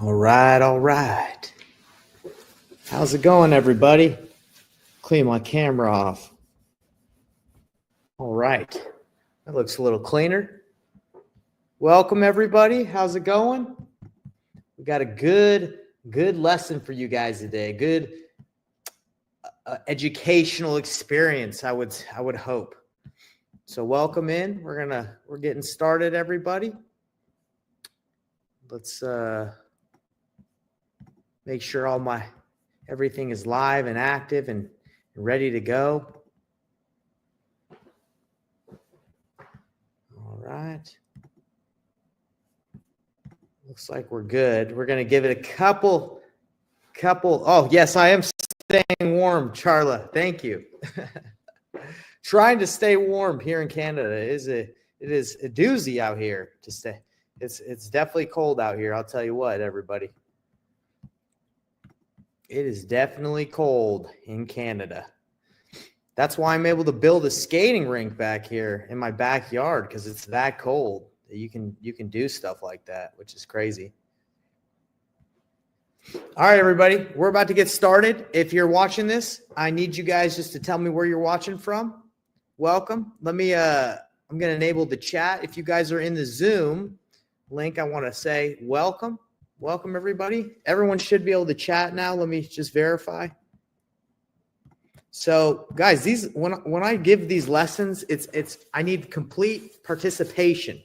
All right, all right. How's it going, everybody? Clean my camera off. All right. That looks a little cleaner. Welcome, everybody. How's it going? We got a good lesson for you guys today. Good educational experience, I would hope. So welcome in. We're getting started, everybody. Let's make sure everything is live and active and ready to go. All right. Looks like we're good. We're going to give it a couple. Oh, yes, I am staying warm, Charla. Thank you. Trying to stay warm here in Canada. It is a doozy out here to stay. It's definitely cold out here. I'll tell you what, everybody. It is definitely cold in Canada. That's why I'm able to build a skating rink back here in my backyard, because it's that cold that you can do stuff like that, which is crazy. All right, everybody, we're about to get started. If you're watching this, I need you guys just to tell me where you're watching from. Welcome. I'm going to enable the chat. If you guys are in the Zoom link, I want to say welcome. Welcome, everybody. Everyone should be able to chat now. Let me just verify. So, guys, when I give these lessons, I need complete participation.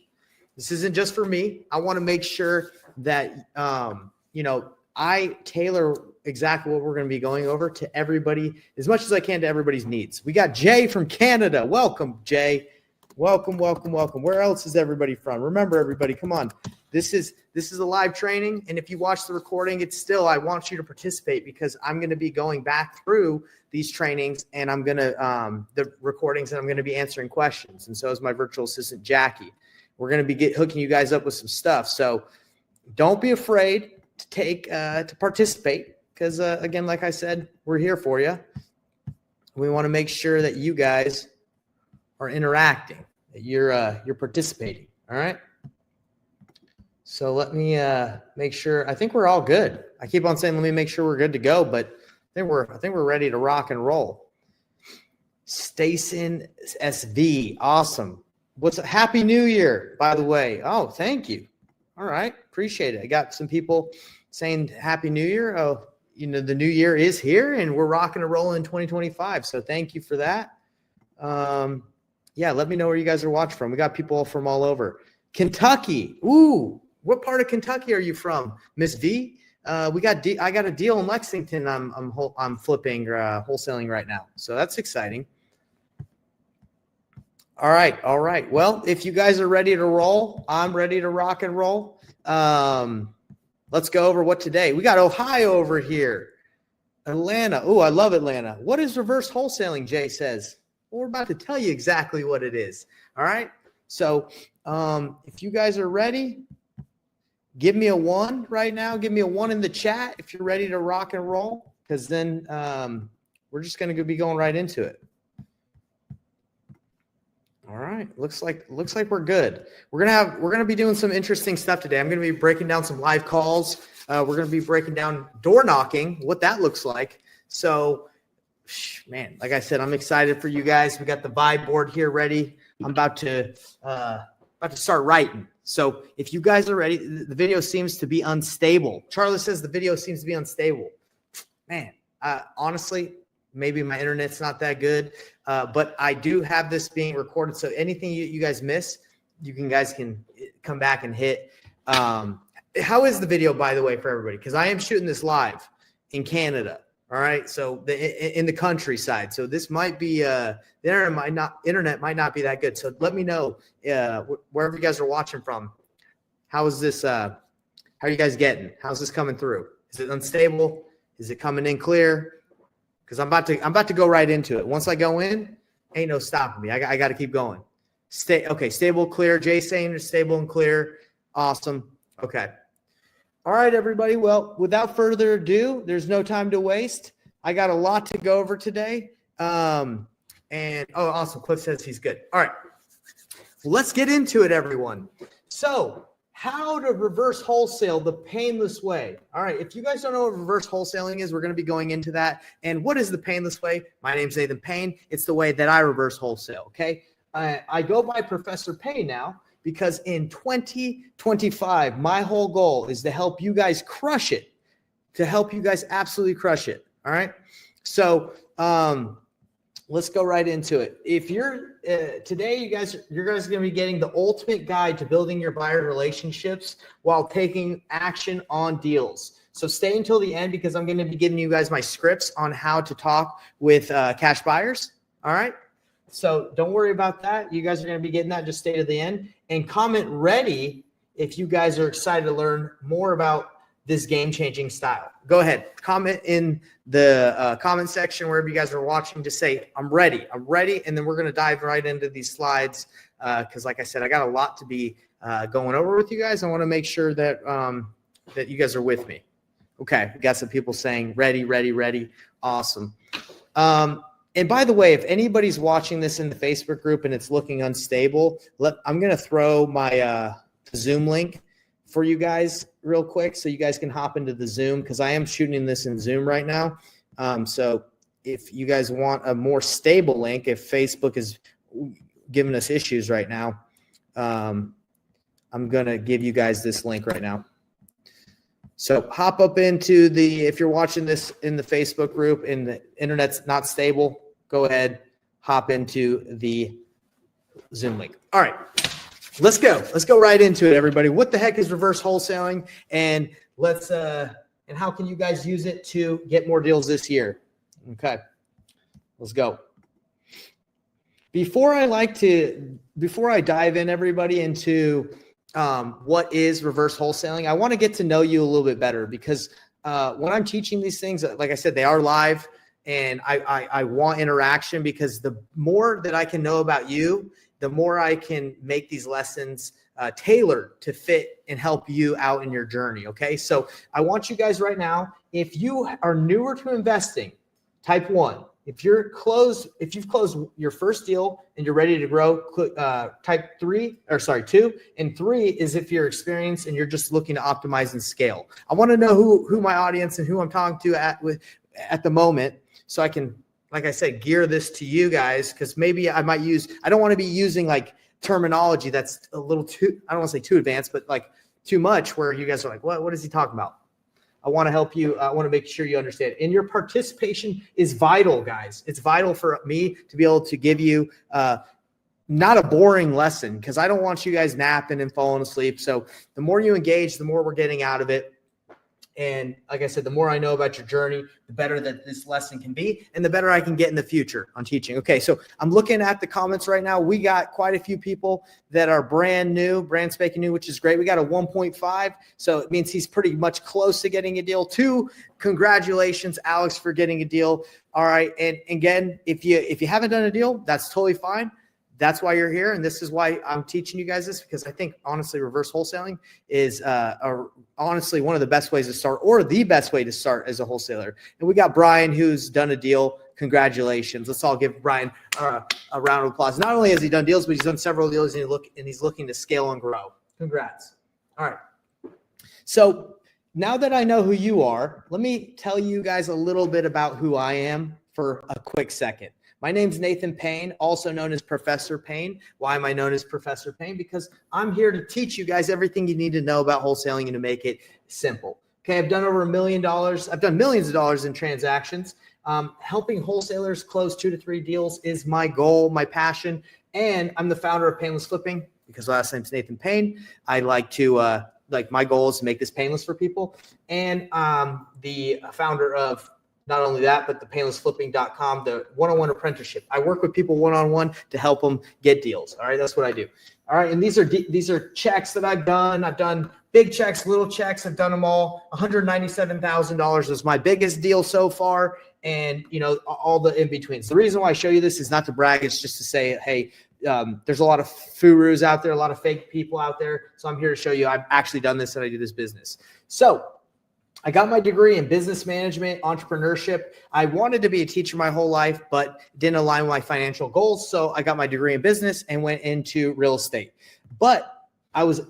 This isn't just for me. I want to make sure that I tailor exactly what we're going to be going over to everybody as much as I can, to everybody's needs. We got Jay from Canada. Welcome, Jay. Welcome. Where else is everybody from? Remember, everybody, come on. This is a live training, and if you watch the recording, I want you to participate, because I'm going to be going back through these trainings, and I'm going to the recordings, and I'm going to be answering questions. And so is my virtual assistant, Jackie. We're going to be hooking you guys up with some stuff. So don't be afraid to participate, because again, like I said, we're here for you. We want to make sure that you guys are interacting, that you're participating. All right. So let me make sure. I think we're all good. I keep on saying, let me make sure we're good to go, but I think we're ready to rock and roll. Stacin SV, awesome. Happy New Year, by the way. Oh, thank you. All right, appreciate it. I got some people saying Happy New Year. Oh, the new year is here, and we're rocking and rolling in 2025. So thank you for that. Yeah, let me know where you guys are watching from. We got people from all over. Kentucky. Ooh, what part of Kentucky are you from, Miss V? I got a deal in Lexington. I'm flipping wholesaling right now, so that's exciting. All right. Well, if you guys are ready to roll, I'm ready to rock and roll. Let's go over what today. We got Ohio over here. Atlanta. Oh, I love Atlanta. What is reverse wholesaling, Jay says? Well, we're about to tell you exactly what it is. All right. So if you guys are ready, give me a 1 right now. Give me a 1 in the chat if you're ready to rock and roll, because then we're just going to be going right into it. All right. Looks like we're good. We're going to be doing some interesting stuff today. I'm going to be breaking down some live calls. We're going to be breaking down door knocking, what that looks like. So, man, like I said, I'm excited for you guys. We got the vibe board here ready. I'm about to start writing. So if you guys are ready, the video seems to be unstable. Charlie says the video seems to be unstable. Man, honestly, maybe my internet's not that good, but I do have this being recorded. So anything you guys miss, guys can come back and hit. How is the video, by the way, for everybody? Because I am shooting this live in Canada. All right, so in the countryside. So this might be the internet might not be that good. So let me know wherever you guys are watching from. How is this? How are you guys getting? How's this coming through? Is it unstable? Is it coming in clear? Because I'm about to go right into it. Once I go in, ain't no stopping me. I got to keep going. Stable, clear. Jay saying it's stable and clear. Awesome. Okay. All right, everybody. Well, without further ado, there's no time to waste. I got a lot to go over today. Awesome. Cliff says he's good. All right. Let's get into it, everyone. So how to reverse wholesale the painless way. All right, if you guys don't know what reverse wholesaling is, we're going to be going into that. And what is the painless way? My name's Nathan Payne. It's the way that I reverse wholesale, okay? I go by Professor Payne now because in 2025, my whole goal is to help you guys crush it, to help you guys absolutely crush it, all right? So let's go right into it. If you're today, you're guys are going to be getting the ultimate guide to building your buyer relationships while taking action on deals. So stay until the end because I'm going to be giving you guys my scripts on how to talk with cash buyers. All right. So don't worry about that. You guys are going to be getting that. Just stay to the end and comment ready if you guys are excited to learn more about this game-changing style. Go ahead, comment in the comment section wherever you guys are watching. Just say, I'm ready, and then we're going to dive right into these slides because like I said, I got a lot to be going over with you guys. I want to make sure that that you guys are with me. Okay, we got some people saying ready, ready, ready. Awesome. And by the way, if anybody's watching this in the Facebook group and it's looking unstable, I'm going to throw my Zoom link for you guys real quick so you guys can hop into the Zoom because I am shooting this in Zoom right now. So if you guys want a more stable link, if Facebook is giving us issues right now, I'm going to give you guys this link right now. So hop up into if you're watching this in the Facebook group and the internet's not stable, go ahead, hop into the Zoom link. All right. Let's go right into it, everybody. What the heck is reverse wholesaling, and and how can you guys use it to get more deals this year? Okay, let's go. Before I dive in, everybody, into what is reverse wholesaling, I want to get to know you a little bit better because when I'm teaching these things, like I said, they are live, and I want interaction because the more that I can know about you, the more I can make these lessons tailored to fit and help you out in your journey. Okay. So I want you guys right now, if you are newer to investing, type 1. If you've closed your first deal and you're ready to grow, type 2. And 3 is if you're experienced and you're just looking to optimize and scale. I want to know who my audience and who I'm talking to at the moment, so I can, like I said, gear this to you guys because maybe I don't want to be using like terminology that's a little too, I don't want to say too advanced, but like too much where you guys are like, what is he talking about? I want to help you. I want to make sure you understand. And your participation is vital, guys. It's vital for me to be able to give you not a boring lesson because I don't want you guys napping and falling asleep. So the more you engage, the more we're getting out of it. And like I said, the more I know about your journey, the better that this lesson can be and the better I can get in the future on teaching. Okay, so I'm looking at the comments right now. We got quite a few people that are brand spanking new, which is great. We got a 1.5, so it means he's pretty much close to getting a deal. 2, congratulations, Alex, for getting a deal. All right, and again, if you haven't done a deal, that's totally fine. That's why you're here, and this is why I'm teaching you guys this, because I think, honestly, reverse wholesaling is honestly one of the best ways to start, or the best way to start as a wholesaler. And we got Brian, who's done a deal. Congratulations. Let's all give Brian a round of applause. Not only has he done deals, but he's done several deals, and he's looking to scale and grow. Congrats. All right. So now that I know who you are, let me tell you guys a little bit about who I am for a quick second. My name's Nathan Payne, also known as Professor Payne. Why am I known as Professor Payne? Because I'm here to teach you guys everything you need to know about wholesaling and to make it simple. Okay, I've done over $1 million. I've done millions of dollars in transactions. Helping wholesalers close 2 to 3 deals is my goal, my passion. And I'm the founder of Painless Flipping because last name's Nathan Payne. I like to, my goal is to make this painless for people. And the founder of not only that, but the painlessflipping.com, the one-on-one apprenticeship. I work with people one-on-one to help them get deals. All right, that's what I do. All right, and these are checks that I've done. I've done big checks, little checks. I've done them all. $197,000 was my biggest deal so far, and all the in betweens. The reason why I show you this is not to brag. It's just to say, hey, there's a lot of gurus out there, a lot of fake people out there. So I'm here to show you I've actually done this and I do this business. So I got my degree in business management, entrepreneurship. I wanted to be a teacher my whole life, but didn't align with my financial goals. So I got my degree in business and went into real estate. But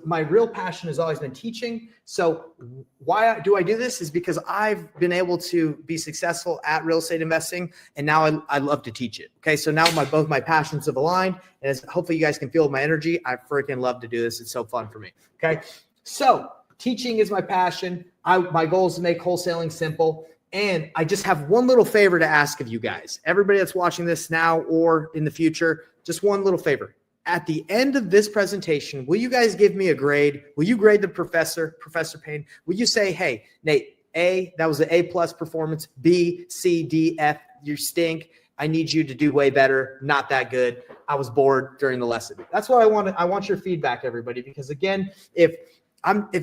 my real passion has always been teaching. So why do I do this is because I've been able to be successful at real estate investing, and now I love to teach it. Okay, so now both my passions have aligned, and as hopefully you guys can feel my energy. I freaking love to do this. It's so fun for me. Okay, so teaching is my passion. My goal is to make wholesaling simple. And I just have one little favor to ask of you guys. Everybody that's watching this now or in the future, just one little favor. At the end of this presentation, will you guys give me a grade? Will you grade the Professor Payne? Will you say, hey, Nate, A, that was an A+ performance. B, C, D, F, you stink. I need you to do way better. Not that good. I was bored during the lesson. That's what I want. I want your feedback, everybody, because again, if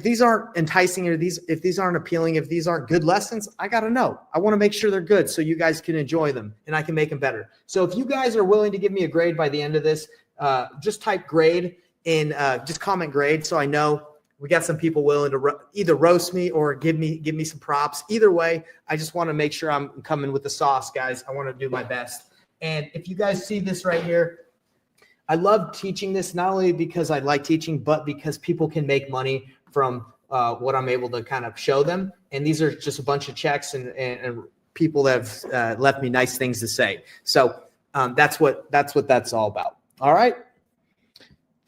these aren't enticing or if these aren't appealing, if these aren't good lessons, I got to know. I want to make sure they're good so you guys can enjoy them and I can make them better. So if you guys are willing to give me a grade by the end of this, just type grade in, just comment grade. So I know we got some people willing to either roast me or give me some props. Either way, I just want to make sure I'm coming with the sauce, guys. I want to do my best. And if you guys see this right here, I love teaching this, not only because I like teaching, but because people can make money from what I'm able to kind of show them. And these are just a bunch of checks and people that have left me nice things to say. So that's what that's all about. All right.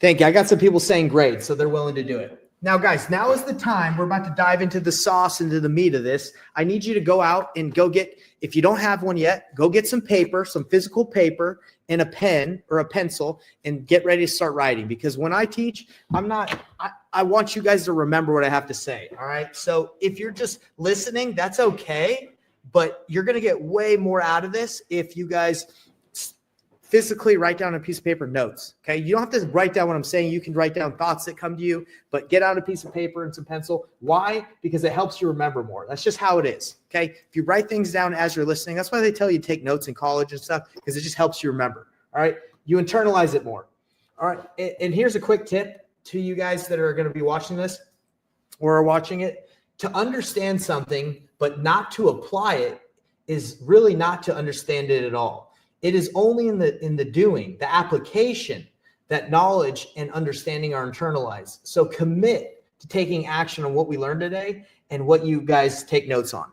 Thank you. I got some people saying great, so they're willing to do it. Now, guys, now is the time. We're about to dive into the sauce, into the meat of this. I need you to go out and go get, if you don't have one yet, go get some paper, some physical paper and a pen or a pencil and get ready to start writing. Because when I teach, I want you guys to remember what I have to say. All right. So if you're just listening, that's okay. But you're going to get way more out of this if you guys physically write down a piece of paper notes. Okay. You don't have to write down what I'm saying. You can write down thoughts that come to you, but get out a piece of paper and some pencil. Why? Because it helps you remember more. That's just how it is. Okay. If you write things down as you're listening, that's why they tell you to take notes in college and stuff, because it just helps you remember. All right. You internalize it more. All right. And here's a quick tip to you guys that are going to be watching this or are watching it. To understand something, but not to apply it is really not to understand it at all. It is only in the doing, the application, that knowledge and understanding are internalized. So commit to taking action on what we learned today and what you guys take notes on.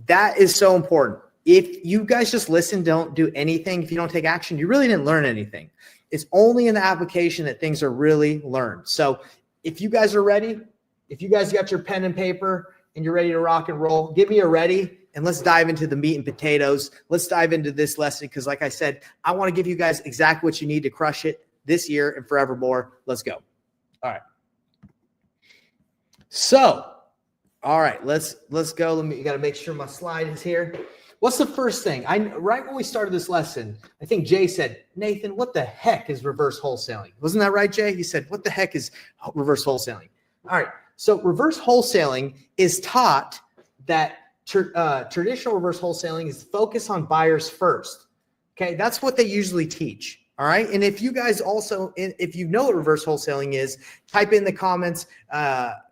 That is so important. If you guys just listen, don't do anything, if you don't take action, you really didn't learn anything. It's only in the application that things are really learned. So if you guys are ready, if you guys got your pen and paper and you're ready to rock and roll, give me a ready. And let's dive into the meat and potatoes. Let's dive into this lesson because, like I said, I want to give you guys exactly what you need to crush it this year and forevermore. Let's go. All right. So, all right, let's go. You got to make sure my slide is here. What's the first thing? Right when we started this lesson, I think Jay said, Nathan, what the heck is reverse wholesaling? Wasn't that right, Jay? He said, what the heck is reverse wholesaling? All right. So reverse wholesaling is taught that traditional reverse wholesaling is focus on buyers first. Okay, that's what they usually teach. All right, and if you guys also, if you know what reverse wholesaling is, type in the comments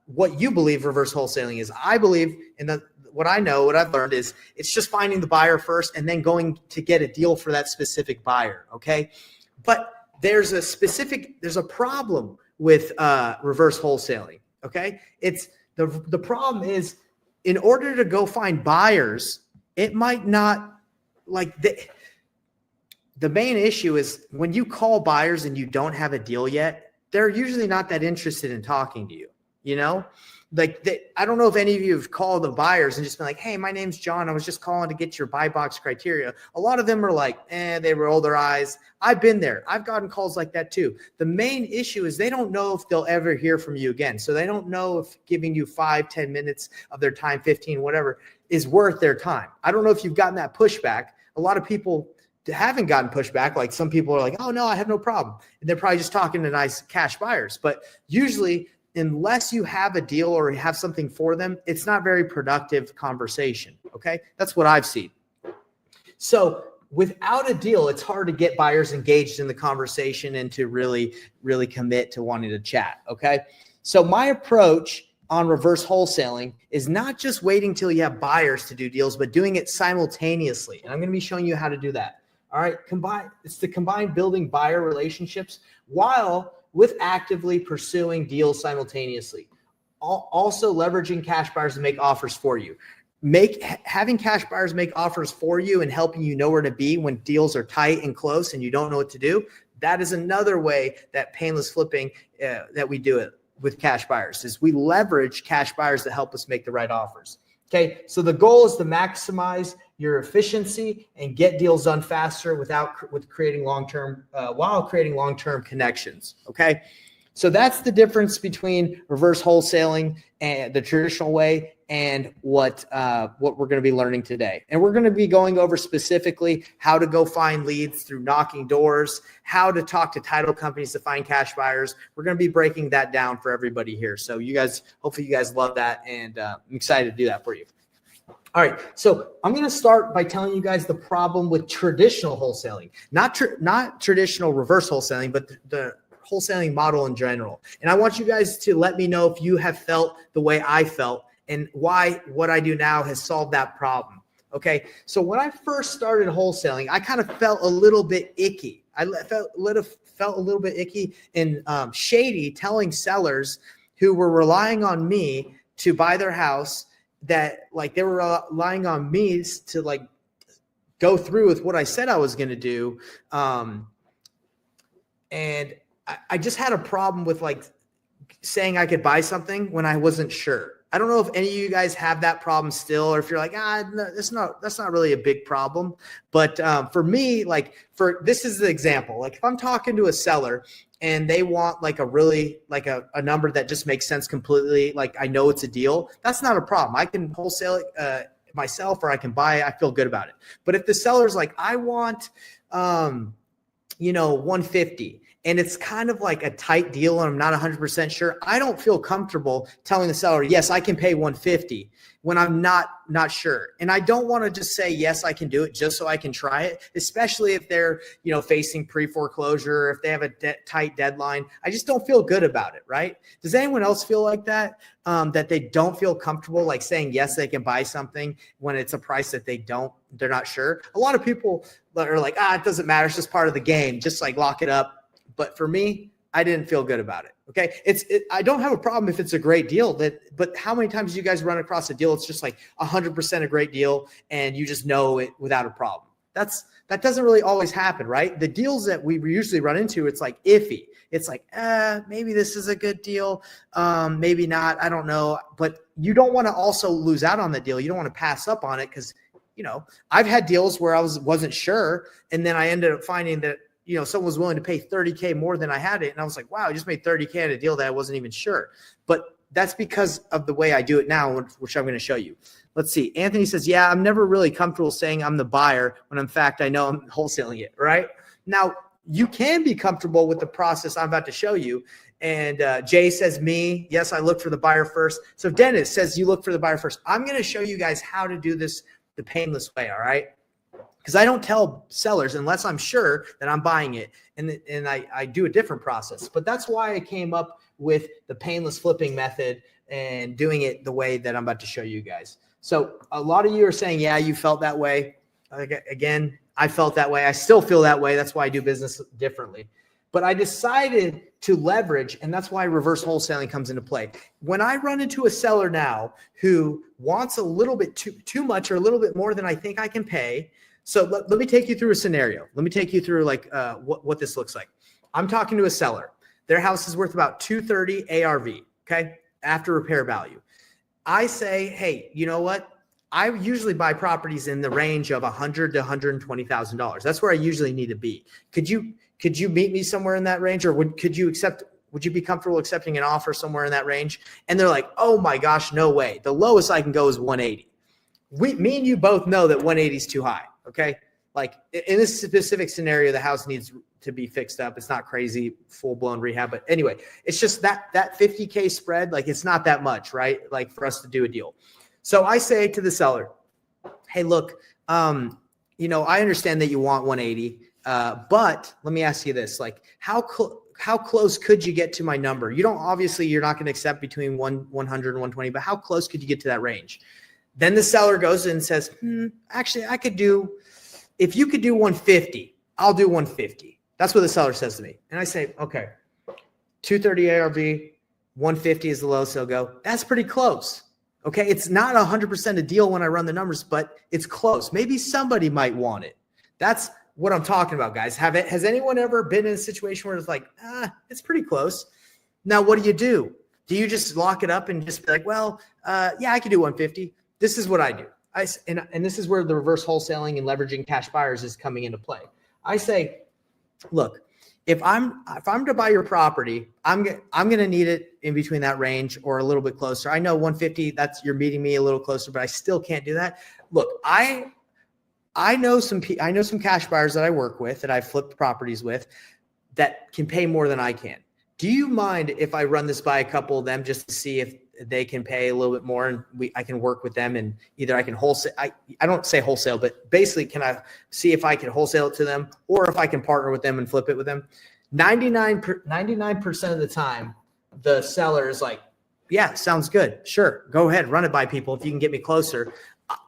what you believe reverse wholesaling is. I believe, and what I know, what I've learned is it's just finding the buyer first and then going to get a deal for that specific buyer. Okay, but there's a problem with reverse wholesaling. Okay, it's the problem is, in order to go find buyers, it might not, like, the main issue is when you call buyers and you don't have a deal yet, they're usually not that interested in talking to you, you know? Like, I don't know if any of you have called the buyers and just been like, hey, my name's John. I was just calling to get your buy box criteria. A lot of them are like, they roll their eyes. I've been there. I've gotten calls like that too. The main issue is they don't know if they'll ever hear from you again. So they don't know if giving you 5-10 minutes of their time, 15, whatever, is worth their time. I don't know if you've gotten that pushback. A lot of people haven't gotten pushback. Like, some people are like, oh no, I have no problem. And they're probably just talking to nice cash buyers. But usually, unless you have a deal or have something for them, it's not very productive conversation. Okay. That's what I've seen. So without a deal, it's hard to get buyers engaged in the conversation and to really, really commit to wanting to chat. Okay. So my approach on reverse wholesaling is not just waiting till you have buyers to do deals, but doing it simultaneously. And I'm going to be showing you how to do that. All right. It's to combine building buyer relationships while with actively pursuing deals simultaneously. Also leveraging cash buyers to make offers for you. Having cash buyers make offers for you and helping you know where to be when deals are tight and close and you don't know what to do. That is another way that painless flipping that we do it with cash buyers is we leverage cash buyers to help us make the right offers. Okay, so the goal is to maximize your efficiency and get deals done faster with creating long-term while creating long-term connections. Okay, so that's the difference between reverse wholesaling and the traditional way and what we're going to be learning today. And we're going to be going over specifically how to go find leads through knocking doors, how to talk to title companies to find cash buyers. We're going to be breaking that down for everybody here. So hopefully you guys love that, and I'm excited to do that for you. All right, so I'm going to start by telling you guys the problem with traditional wholesaling, not traditional reverse wholesaling, but the wholesaling model in general. And I want you guys to let me know if you have felt the way I felt and why what I do now has solved that problem. Okay, so when I first started wholesaling, I kind of felt a little bit icky. I felt a little bit icky and shady telling sellers who were relying on me to buy their house that like they were relying on me to like go through with what I said I was going to do. And I just had a problem with like saying I could buy something when I wasn't sure. I don't know if any of you guys have that problem still, or if you're like, no, that's not really a big problem. But for me, this is the example. Like if I'm talking to a seller and they want like a number that just makes sense completely, like I know it's a deal, that's not a problem. I can wholesale it myself, or I can buy it. I feel good about it. But if the seller's like, I want, 150. And it's kind of like a tight deal and I'm not 100% sure, I don't feel comfortable telling the seller, yes, I can pay 150 when I'm not sure. And I don't want to just say, yes, I can do it just so I can try it, especially if they're, facing pre-foreclosure, if they have a tight deadline. I just don't feel good about it, right? Does anyone else feel like that? That they don't feel comfortable like saying, yes, they can buy something when it's a price that they're not sure. A lot of people are like, it doesn't matter. It's just part of the game. Just like lock it up. But for me, I didn't feel good about it. Okay. I don't have a problem if it's a great deal but how many times do you guys run across a deal? It's just like 100% a great deal and you just know it without a problem. That doesn't really always happen, right? The deals that we usually run into, it's like iffy. It's like, maybe this is a good deal. Maybe not. I don't know. But you don't want to also lose out on the deal. You don't want to pass up on it because, I've had deals where I wasn't sure. And then I ended up finding that, someone was willing to pay $30K more than I had it. And I was like, wow, I just made $30K on a deal that I wasn't even sure. But that's because of the way I do it now, which I'm going to show you. Let's see. Anthony says, yeah, I'm never really comfortable saying I'm the buyer when in fact I know I'm wholesaling it, right? Now, you can be comfortable with the process I'm about to show you. And Jay says yes, I look for the buyer first. So Dennis says you look for the buyer first. I'm going to show you guys how to do this the painless way, all right? Because I don't tell sellers unless I'm sure that I'm buying it, and I do a different process. But that's why I came up with the painless flipping method and doing it the way that I'm about to show you guys. So a lot of you are saying, yeah, you felt that way. Again, I felt that way. I still feel that way. That's why I do business differently. But I decided to leverage, and that's why reverse wholesaling comes into play. When I run into a seller now who wants a little bit too much or a little bit more than I think I can pay. So let me take you through a scenario. Let me take you through what this looks like. I'm talking to a seller. Their house is worth about $230 ARV, okay, after repair value. I say, hey, you know what? I usually buy properties in the range of $100,000 to $120,000. That's where I usually need to be. Could you meet me somewhere in that range, or would you be comfortable accepting an offer somewhere in that range? And they're like, oh my gosh, no way. The lowest I can go is 180. Me and you both know that 180 is too high. Okay. Like in this specific scenario, the house needs to be fixed up. It's not crazy, full blown rehab. But anyway, it's just that 50K spread, like it's not that much, right? Like for us to do a deal. So I say to the seller, hey, look, I understand that you want 180, but let me ask you this, like how close could you get to my number? You're not going to accept between 100 and 120, but how close could you get to that range? Then the seller goes and says, actually, if you could do 150, I'll do 150. That's what the seller says to me. And I say, okay, 230 ARV, 150 is the lowest they'll go. That's pretty close. Okay. It's not 100% a deal when I run the numbers, but it's close. Maybe somebody might want it. That's what I'm talking about, guys. Has anyone ever been in a situation where it's like, it's pretty close? Now, what do? Do you just lock it up and just be like, well, yeah, I can do 150. This is what I do. And this is where the reverse wholesaling and leveraging cash buyers is coming into play. I say, look, if I'm to buy your property, I'm going to need it in between that range or a little bit closer. I know 150, you're meeting me a little closer, but I still can't do that. Look, I know some cash buyers that I work with, that I flipped properties with, that can pay more than I can. Do you mind if I run this by a couple of them just to see if they can pay a little bit more, and I can work with them, and either I can wholesale. I don't say wholesale, but basically, can I see if I can wholesale it to them, or if I can partner with them and flip it with them? 99% of the time, the seller is like, yeah, sounds good. Sure. Go ahead. Run it by people. If you can get me closer.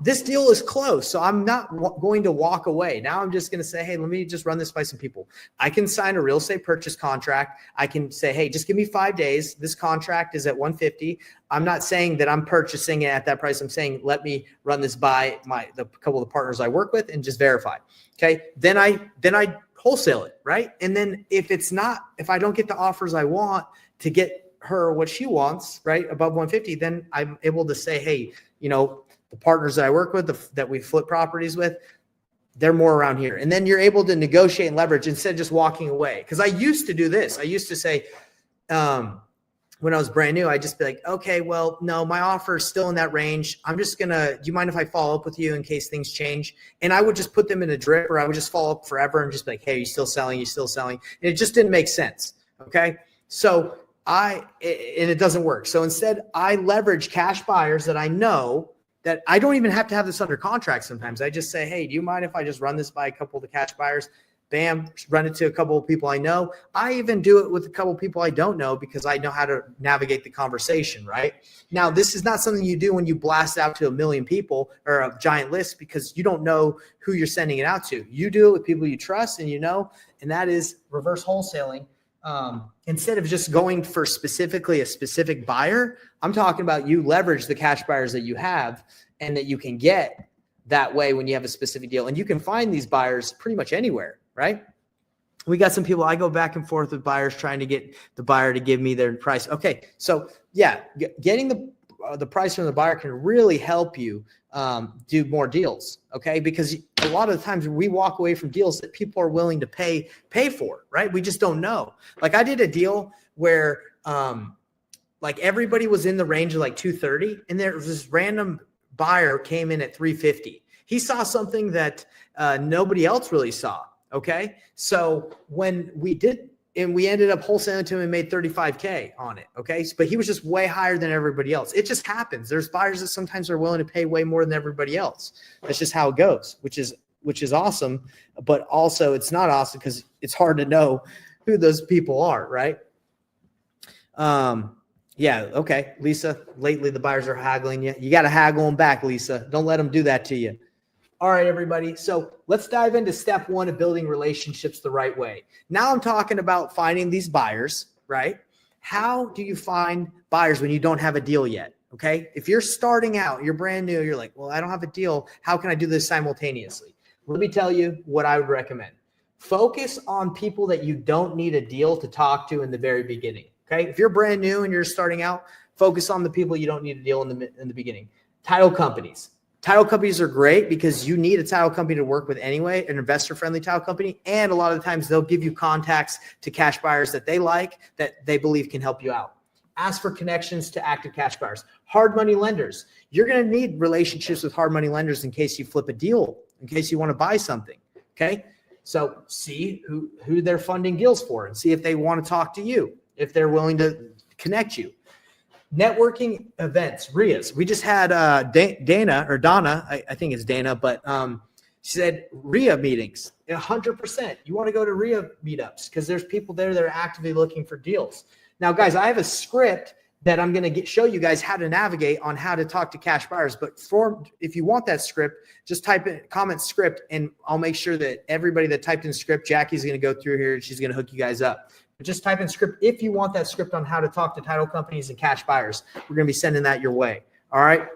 This deal is close, so I'm not going to walk away. Now I'm just going to say, hey, let me just run this by some people. I can sign a real estate purchase contract. I can say, hey, just give me 5 days. This contract is at 150. I'm not saying that I'm purchasing it at that price. I'm saying, let me run this by the couple of the partners I work with and just verify. Okay. Then I wholesale it. Right. And then if I don't get the offers I want to get her what she wants, right, above 150, then I'm able to say, hey, the partners that I work with, that we flip properties with, they're more around here. And then you're able to negotiate and leverage instead of just walking away. Because I used to do this. I used to say, when I was brand new, I'd just be like, okay, well, no, my offer is still in that range. I'm just do you mind if I follow up with you in case things change? And I would just put them in a drip, or I would just follow up forever and just be like, hey, are you still selling? You still selling? And it just didn't make sense. Okay. So and it doesn't work. So instead, I leverage cash buyers that I know, that I don't even have to have this under contract sometimes. I just say, hey, do you mind if I just run this by a couple of the cash buyers? Bam, run it to a couple of people I know. I even do it with a couple of people I don't know, because I know how to navigate the conversation, right? Now, this is not something you do when you blast out to 1 million people or a giant list, because you don't know who you're sending it out to. You do it with people you trust and and that is reverse wholesaling. Instead of just going for specifically a specific buyer, I'm talking about you leverage the cash buyers that you have and that you can get that way when you have a specific deal. And you can find these buyers pretty much anywhere, right? We got some people, I go back and forth with buyers trying to get the buyer to give me their price. Okay. So yeah, getting the price from the buyer can really help you do more deals. Okay. Because a lot of the times we walk away from deals that people are willing to pay for, right? We just don't know. Like I did a deal where like everybody was in the range of like 230, and there was this random buyer came in at 350. He saw something that nobody else really saw. Okay. So when we did, and we ended up wholesaling to him and made 35K on it. Okay. But he was just way higher than everybody else. It just happens. There's buyers that sometimes are willing to pay way more than everybody else. That's just how it goes, which is awesome. But also it's not awesome because it's hard to know who those people are. Right. Yeah. Okay. Lisa, lately the buyers are haggling you. You got to haggle them back, Lisa. Don't let them do that to you. All right, everybody. So let's dive into step 1 of building relationships the right way. Now I'm talking about finding these buyers, right? How do you find buyers when you don't have a deal yet? Okay. If you're starting out, you're brand new, you're like, well, I don't have a deal. How can I do this simultaneously? Let me tell you what I would recommend. Focus on people that you don't need a deal to talk to in the very beginning. Okay. If you're brand new and you're starting out, focus on the people you don't need a deal in the beginning. Title companies. Title companies are great because you need a title company to work with anyway, an investor-friendly title company. And a lot of the times they'll give you contacts to cash buyers that they like, that they believe can help you out. Ask for connections to active cash buyers. Hard money lenders. You're going to need relationships with hard money lenders in case you flip a deal, in case you want to buy something. Okay. So see who they're funding deals for and see if they want to talk to you, if they're willing to connect you. Networking events, RIAs. We just had Dana, I think it's Dana, but she said RIA meetings, 100%. You want to go to RIA meetups because there's people there that are actively looking for deals. Now, guys, I have a script that I'm going to show you guys how to navigate on how to talk to cash buyers. But if you want that script, just type in comment script, and I'll make sure that everybody that typed in script, Jackie's going to go through here and she's going to hook you guys up. Just type in script if you want that script on how to talk to title companies and cash buyers. We're going to be sending that your way. All right.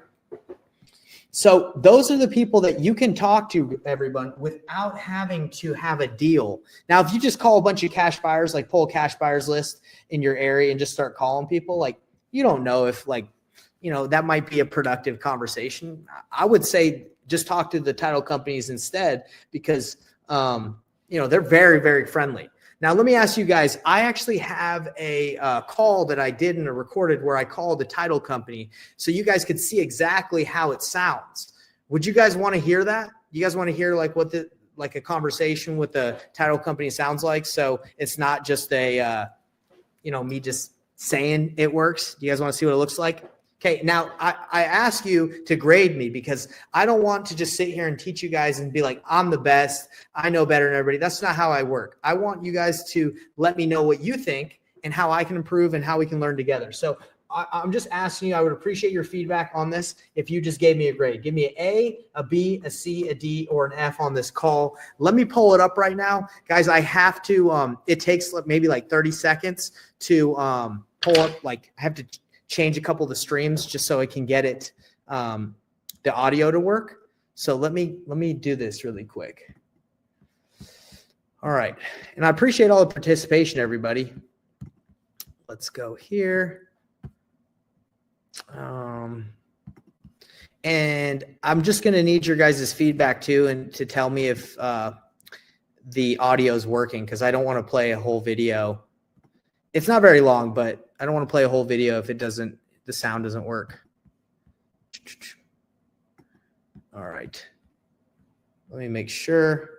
So those are the people that you can talk to, everyone, without having to have a deal. Now, if you just call a bunch of cash buyers, like pull a cash buyers list in your area and just start calling people, like, you don't know if, like, you know, that might be a productive conversation. I would say just talk to the title companies instead, because, you know, they're very, very friendly. Now, let me ask you guys, I actually have a call that I did and recorded where I called the title company so you guys could see exactly how it sounds. Would you guys want to hear that? You guys want to hear like what like a conversation with the title company sounds like? So it's not just a, you know, me just saying it works. Do you guys want to see what it looks like? Okay, now I ask you to grade me because I don't want to just sit here and teach you guys and be like, I'm the best, I know better than everybody. That's not how I work. I want you guys to let me know what you think and how I can improve and how we can learn together. So I'm just asking you, I would appreciate your feedback on this if you just gave me a grade. Give me an A, a B, a C, a D, or an F on this call. Let me pull it up right now. Guys, I have to, it takes maybe like 30 seconds to pull up, like I have to change a couple of the streams just so I can get it, the audio to work. So let me do this really quick. All right. And I appreciate all the participation, everybody. Let's go here. And I'm just going to need your guys' feedback too, and to tell me if the audio is working, because I don't want to play a whole video. It's not very long, but I don't want to play a whole video if the sound doesn't work. All right. Let me make sure.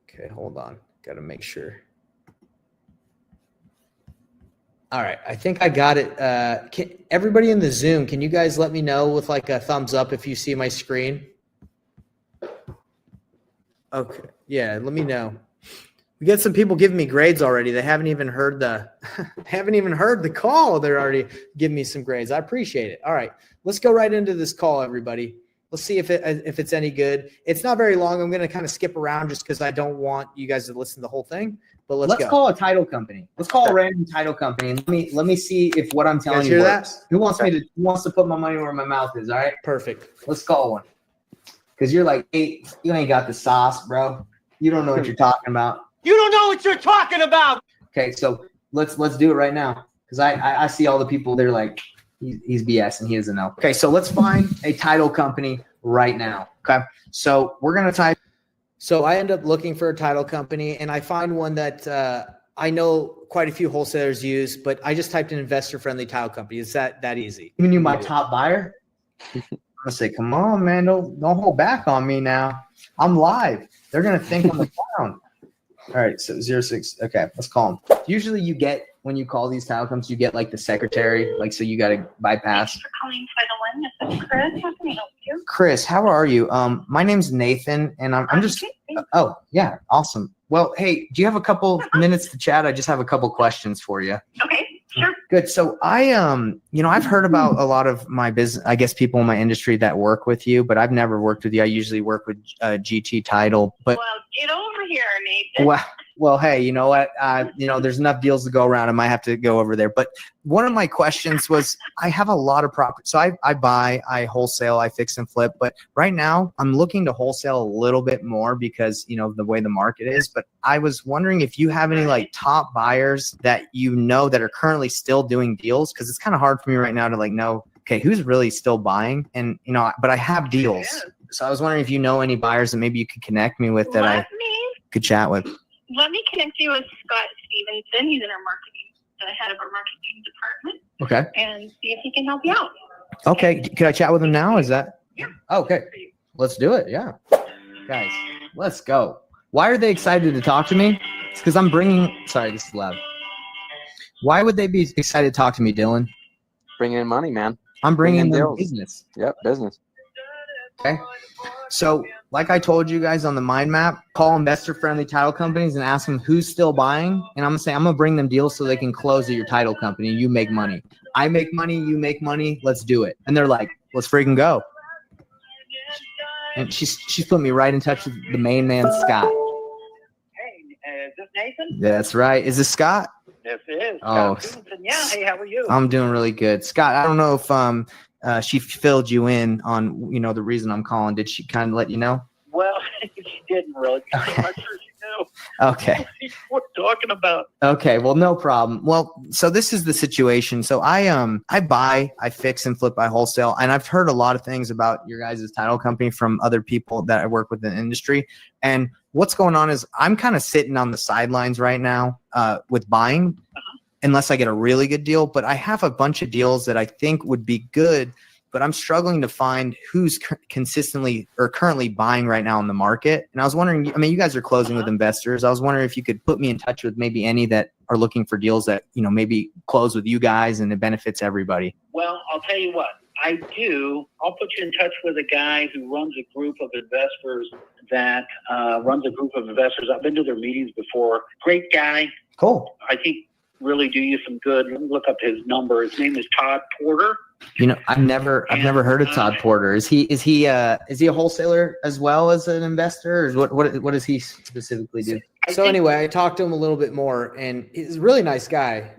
Okay, hold on. Got to make sure. All right, I think I got it. Everybody in the Zoom, can you guys let me know with like a thumbs up if you see my screen? Okay, yeah, let me know. We get some people giving me grades already. They haven't even heard the call. They're already giving me some grades. I appreciate it. All right, let's go right into this call, everybody. Let's see if it's any good. It's not very long. I'm going to kind of skip around just because I don't want you guys to listen to the whole thing. But let's call a title company. Let's call a random title company. And let me see if what I'm telling you works. Who wants to put my money where my mouth is? All right. Perfect. Let's call one. Because you're like, hey, you ain't got the sauce, bro. You don't know what you're talking about. You don't know what you're talking about. Okay, so let's do it right now. Because I see all the people, they're like, he's BS and he doesn't know. Okay, so let's find a title company right now. Okay, so we're going to type. So I end up looking for a title company, and I find one that I know quite a few wholesalers use, but I just typed in investor-friendly title company. It's that easy. Even you, my top buyer? I'm going to say, come on, man, don't hold back on me now. I'm live. They're going to think I'm a clown. All right, so 06. Okay, let's call them. Usually you get, when you call these title companies, you get like the secretary, like, so you got to bypass. Thanks for calling Title One. This is Chris. How can I help you? Chris, how are you? My name's Nathan, and I'm just, oh, yeah, awesome. Well, hey, do you have a couple minutes to chat? I just have a couple questions for you. Okay, sure. Good. So I've heard about a lot of my business, I guess people in my industry that work with you, but I've never worked with you. I usually work with GT Title. But well, get over here, Nathan. Well, hey, you know what? There's enough deals to go around. I might have to go over there. But one of my questions was, I have a lot of property. So I buy, I wholesale, I fix and flip. But right now I'm looking to wholesale a little bit more because, the way the market is. But I was wondering if you have any like top buyers that that are currently still doing deals, because it's kind of hard for me right now to like know, okay, who's really still buying? And, but I have deals. So I was wondering if you know any buyers that maybe you could connect me with that I could chat with. Let me connect you with Scott Stevenson. He's in our the head of our marketing department. Okay. And see if he can help you out. Okay. Could I chat with him now? Is that? Yeah. Okay. Let's do it. Yeah. Guys, let's go. Why are they excited to talk to me? It's because I'm bringing, sorry, this is loud. Why would they be excited to talk to me, Dylan? Bringing in money, man. I'm bringing them business. Yep, business. Okay. So like I told you guys on the mind map, call investor-friendly title companies and ask them who's still buying. And I'm going to say, I'm going to bring them deals so they can close at your title company. You make money. I make money. You make money. Let's do it. And they're like, let's freaking go. and she's put me right in touch with the main man, Scott. Hey, is this Nathan? That's right. Is this Scott? This is. Oh, Scott Stevenson. Yeah. Hey, how are you? I'm doing really good. Scott, I don't know if she filled you in on, the reason I'm calling. Did she kind of let you know? Well, she didn't really. I'm not sure she knew. Okay. What we're talking about. Okay. Well, no problem. Well, so this is the situation. So I buy, I fix and flip, I wholesale. And I've heard a lot of things about your guys' title company from other people that I work with in the industry. And what's going on is I'm kind of sitting on the sidelines right now with buying unless I get a really good deal. But I have a bunch of deals that I think would be good, but I'm struggling to find who's consistently or currently buying right now in the market. And I was wondering, you guys are closing with investors. I was wondering if you could put me in touch with maybe any that are looking for deals that, maybe close with you guys and it benefits everybody. Well, I'll tell you what. I do. I'll put you in touch with a guy who runs a group of investors I've been to their meetings before. Great guy. Cool. I think really do you some good. Let me look up his number. His name is Todd Porter. I've never heard of Todd Porter. Is he a wholesaler as well as an investor, or what does he specifically do? So anyway, I talked to him a little bit more, and he's a really nice guy.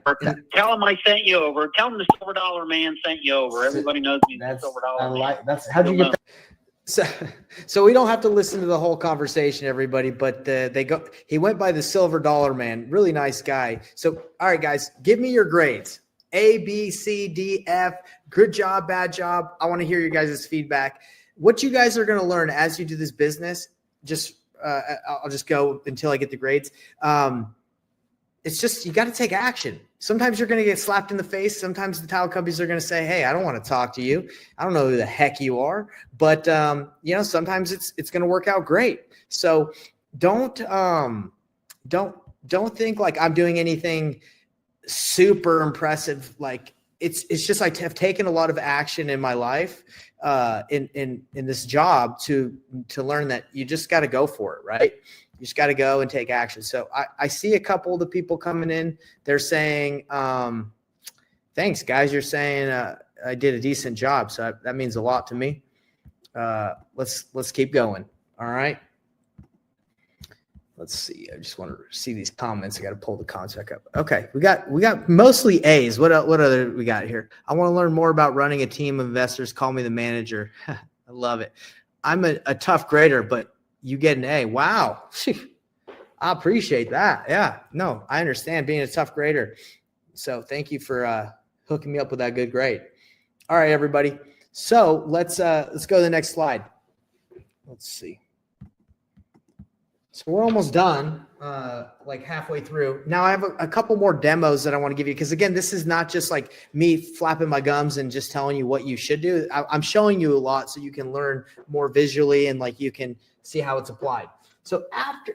Tell him I sent you over. Tell him the Silver Dollar Man sent you over. Everybody knows he's the Silver Dollar Man. How'd you get that? So we don't have to listen to the whole conversation, everybody, but he went by the Silver Dollar Man. Really nice guy. So, all right, guys, give me your grades. A, B, C, D, F. Good job, bad job. I want to hear your guys' feedback. What you guys are going to learn as you do this business, I'll just go until I get the grades. It's just, you got to take action. Sometimes you're going to get slapped in the face. Sometimes the title companies are going to say, hey, I don't want to talk to you. I don't know who the heck you are. But, sometimes it's going to work out great. So don't think like I'm doing anything super impressive. Like it's just, I have taken a lot of action in my life, in this job to learn that you just got to go for it. Right. You just got to go and take action. So I see a couple of the people coming in. They're saying, thanks guys. You're saying, I did a decent job. So that means a lot to me. Let's keep going. All right. Let's see. I just want to see these comments. I got to pull the comments back up. Okay. We got mostly A's. What other we got here? I want to learn more about running a team of investors. Call me the manager. I love it. I'm a tough grader, but you get an A. Wow. I appreciate that. Yeah. No, I understand being a tough grader. So thank you for hooking me up with that good grade. All right, everybody. So let's go to the next slide. Let's see. So we're almost done, like halfway through. Now I have a couple more demos that I want to give you, because again, this is not just like me flapping my gums and just telling you what you should do. I'm showing you a lot so you can learn more visually and like you can see how it's applied. So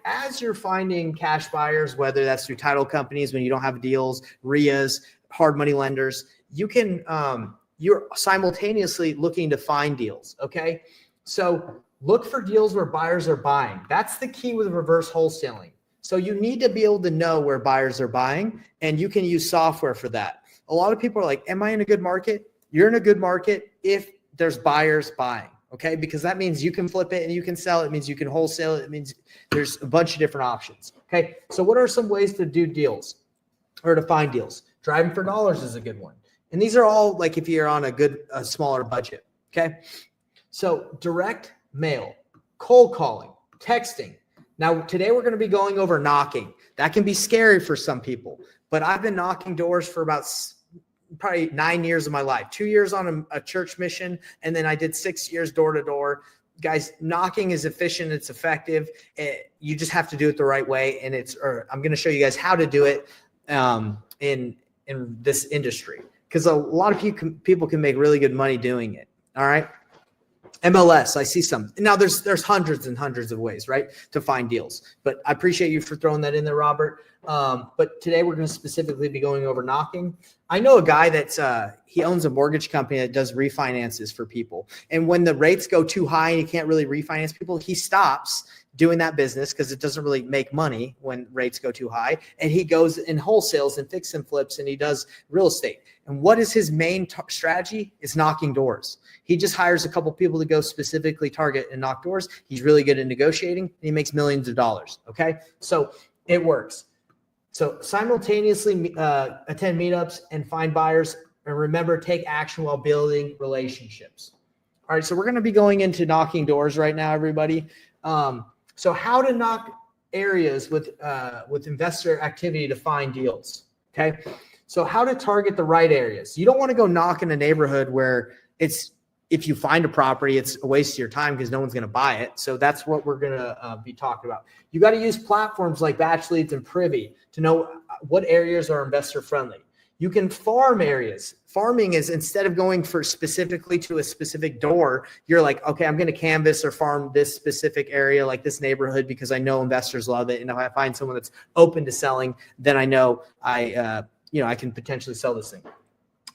as you're finding cash buyers, whether that's through title companies when you don't have deals, RIAs, hard money lenders, you can you're simultaneously looking to find deals. Okay, so look for deals where buyers are buying. That's the key with reverse wholesaling. So you need to be able to know where buyers are buying, and you can use software for that. A lot of people are like, am I in a good market? You're in a good market if there's buyers buying, okay? Because that means you can flip it and you can sell it. It means you can wholesale it. It means there's a bunch of different options, okay? So what are some ways to do deals or to find deals? Driving for dollars is a good one. And these are all like if you're on a smaller budget, okay? So direct mail, cold calling, texting. Now, today we're going to be going over knocking. That can be scary for some people, but I've been knocking doors for about probably 9 years of my life, 2 years on a church mission. And then I did 6 years door to door. Guys, knocking is efficient. It's effective. You just have to do it the right way. And I'm going to show you guys how to do it in this industry, because a lot of people can make really good money doing it. All right. MLS, I see some. Now there's hundreds and hundreds of ways, right, to find deals. But I appreciate you for throwing that in there, Robert. But today we're going to specifically be going over knocking. I know a guy that's he owns a mortgage company that does refinances for people. And when the rates go too high and he can't really refinance people, he stops doing that business because it doesn't really make money when rates go too high. And he goes and wholesales and fix and flips and he does real estate. And what is his main strategy? Is knocking doors. He just hires a couple people to go specifically target and knock doors. He's really good at negotiating. And he makes millions of dollars. Okay. So it works. So simultaneously attend meetups and find buyers, and remember, take action while building relationships. All right, so we're going to be going into knocking doors right now, everybody. So how to knock areas with investor activity to find deals. Okay, so how to target the right areas. You don't want to go knock in a neighborhood where if you find a property, it's a waste of your time because no one's going to buy it. So that's what we're going to be talking about. You got to use platforms like Batch Leads and Privy to know what areas are investor friendly. You can farm areas. Farming is, instead of going for specifically to a specific door, you're like, okay, I'm going to canvas or farm this specific area, like this neighborhood, because I know investors love it. And if I find someone that's open to selling, then I know I can potentially sell this thing.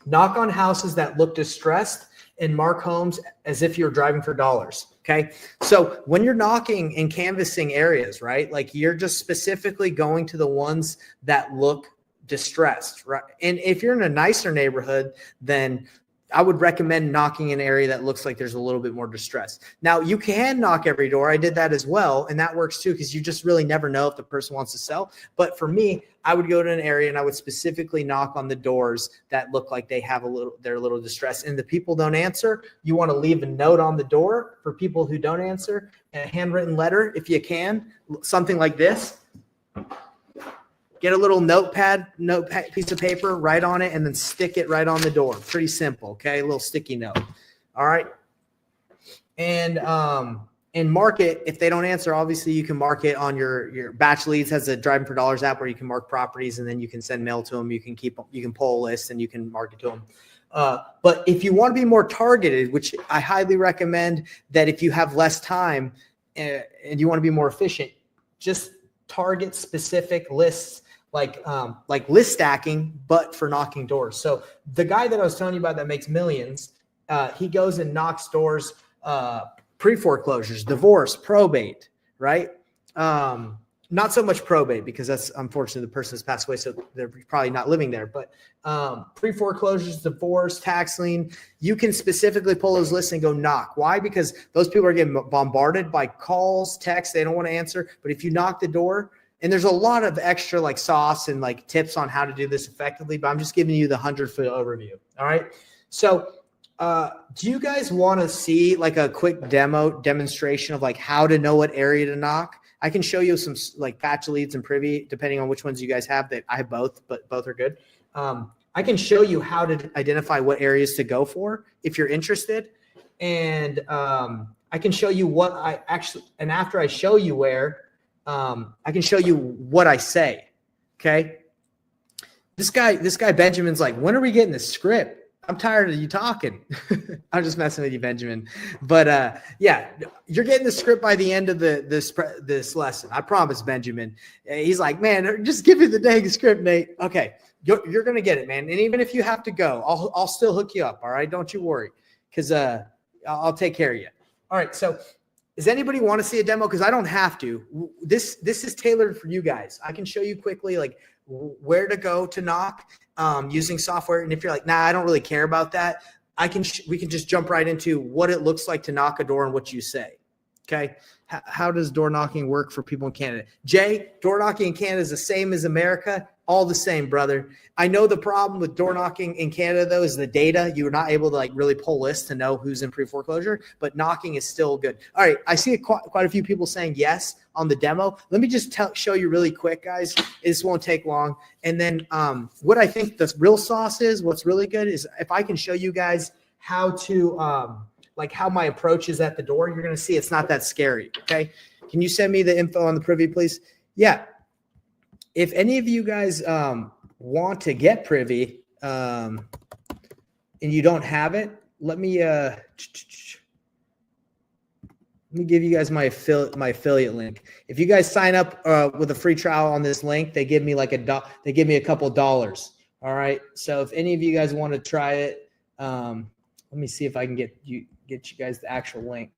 Knock on houses that look distressed and mark homes as if you're driving for dollars. Okay. So when you're knocking and canvassing areas, right, like you're just specifically going to the ones that look distressed, right? And if you're in a nicer neighborhood, then I would recommend knocking an area that looks like there's a little bit more distress. Now, you can knock every door. I did that as well. And that works too, because you just really never know if the person wants to sell. But for me, I would go to an area and I would specifically knock on the doors that look like they're a little distressed. And the people don't answer, you want to leave a note on the door for people who don't answer, a handwritten letter if you can, something like this. Get a little notepad piece of paper, write on it, and then stick it right on the door. Pretty simple, okay? A little sticky note. All right. And mark it. If they don't answer, obviously you can mark it on your Batch Leads has a Driving for Dollars app where you can mark properties and then you can send mail to them. You can pull a list and you can mark it to them. But if you want to be more targeted, which I highly recommend, that if you have less time and you want to be more efficient, just target specific lists. Like list stacking, but for knocking doors. So the guy that I was telling you about that makes millions, he goes and knocks doors, pre-foreclosures, divorce, probate, right? Not so much probate because that's unfortunately the person has passed away, so they're probably not living there. But pre-foreclosures, divorce, tax lien, you can specifically pull those lists and go knock. Why? Because those people are getting bombarded by calls, texts, they don't want to answer. But if you knock the door, and there's a lot of extra like sauce and like tips on how to do this effectively, but I'm just giving you the 100-foot overview. All right. So do you guys want to see like a quick demonstration of like how to know what area to knock? I can show you some like Batch Leads and Privy, depending on which ones you guys have. That I have both, but both are good. I can show you how to identify what areas to go for if you're interested. And I can show you what and after I show you where, I can show you what I say. Okay. This guy Benjamin's like, when are we getting the script? I'm tired of you talking. I'm just messing with you, Benjamin. But yeah, you're getting the script by the end of this lesson. I promise, Benjamin. He's like, man, just give me the dang script, Nate. Okay, you're gonna get it, man. And even if you have to go, I'll still hook you up. All right, don't you worry, because I'll take care of you. All right, so. Does anybody want to see a demo? Because I don't have to. This is tailored for you guys. I can show you quickly like where to go to knock using software. And if you're like, nah, I don't really care about that, we can just jump right into what it looks like to knock a door and what you say. Okay. How does door knocking work for people in Canada? Jay, door knocking in Canada is the same as America. All the same, brother. I know the problem with door knocking in Canada, though, is the data. You are not able to like really pull lists to know who's in pre-foreclosure, but knocking is still good. All right. I see quite a few people saying yes on the demo. Let me just show you really quick, guys. This won't take long. And then what I think the real sauce is, what's really good is if I can show you guys how to like how my approach is at the door, you're going to see it's not that scary. Okay. Can you send me the info on the Privy, please? Yeah. If any of you guys want to get Privy and you don't have it, let me give you guys my affiliate link. If you guys sign up with a free trial on this link, they give me like a couple dollars. All right. So if any of you guys want to try it, let me see if I can get you guys the actual link.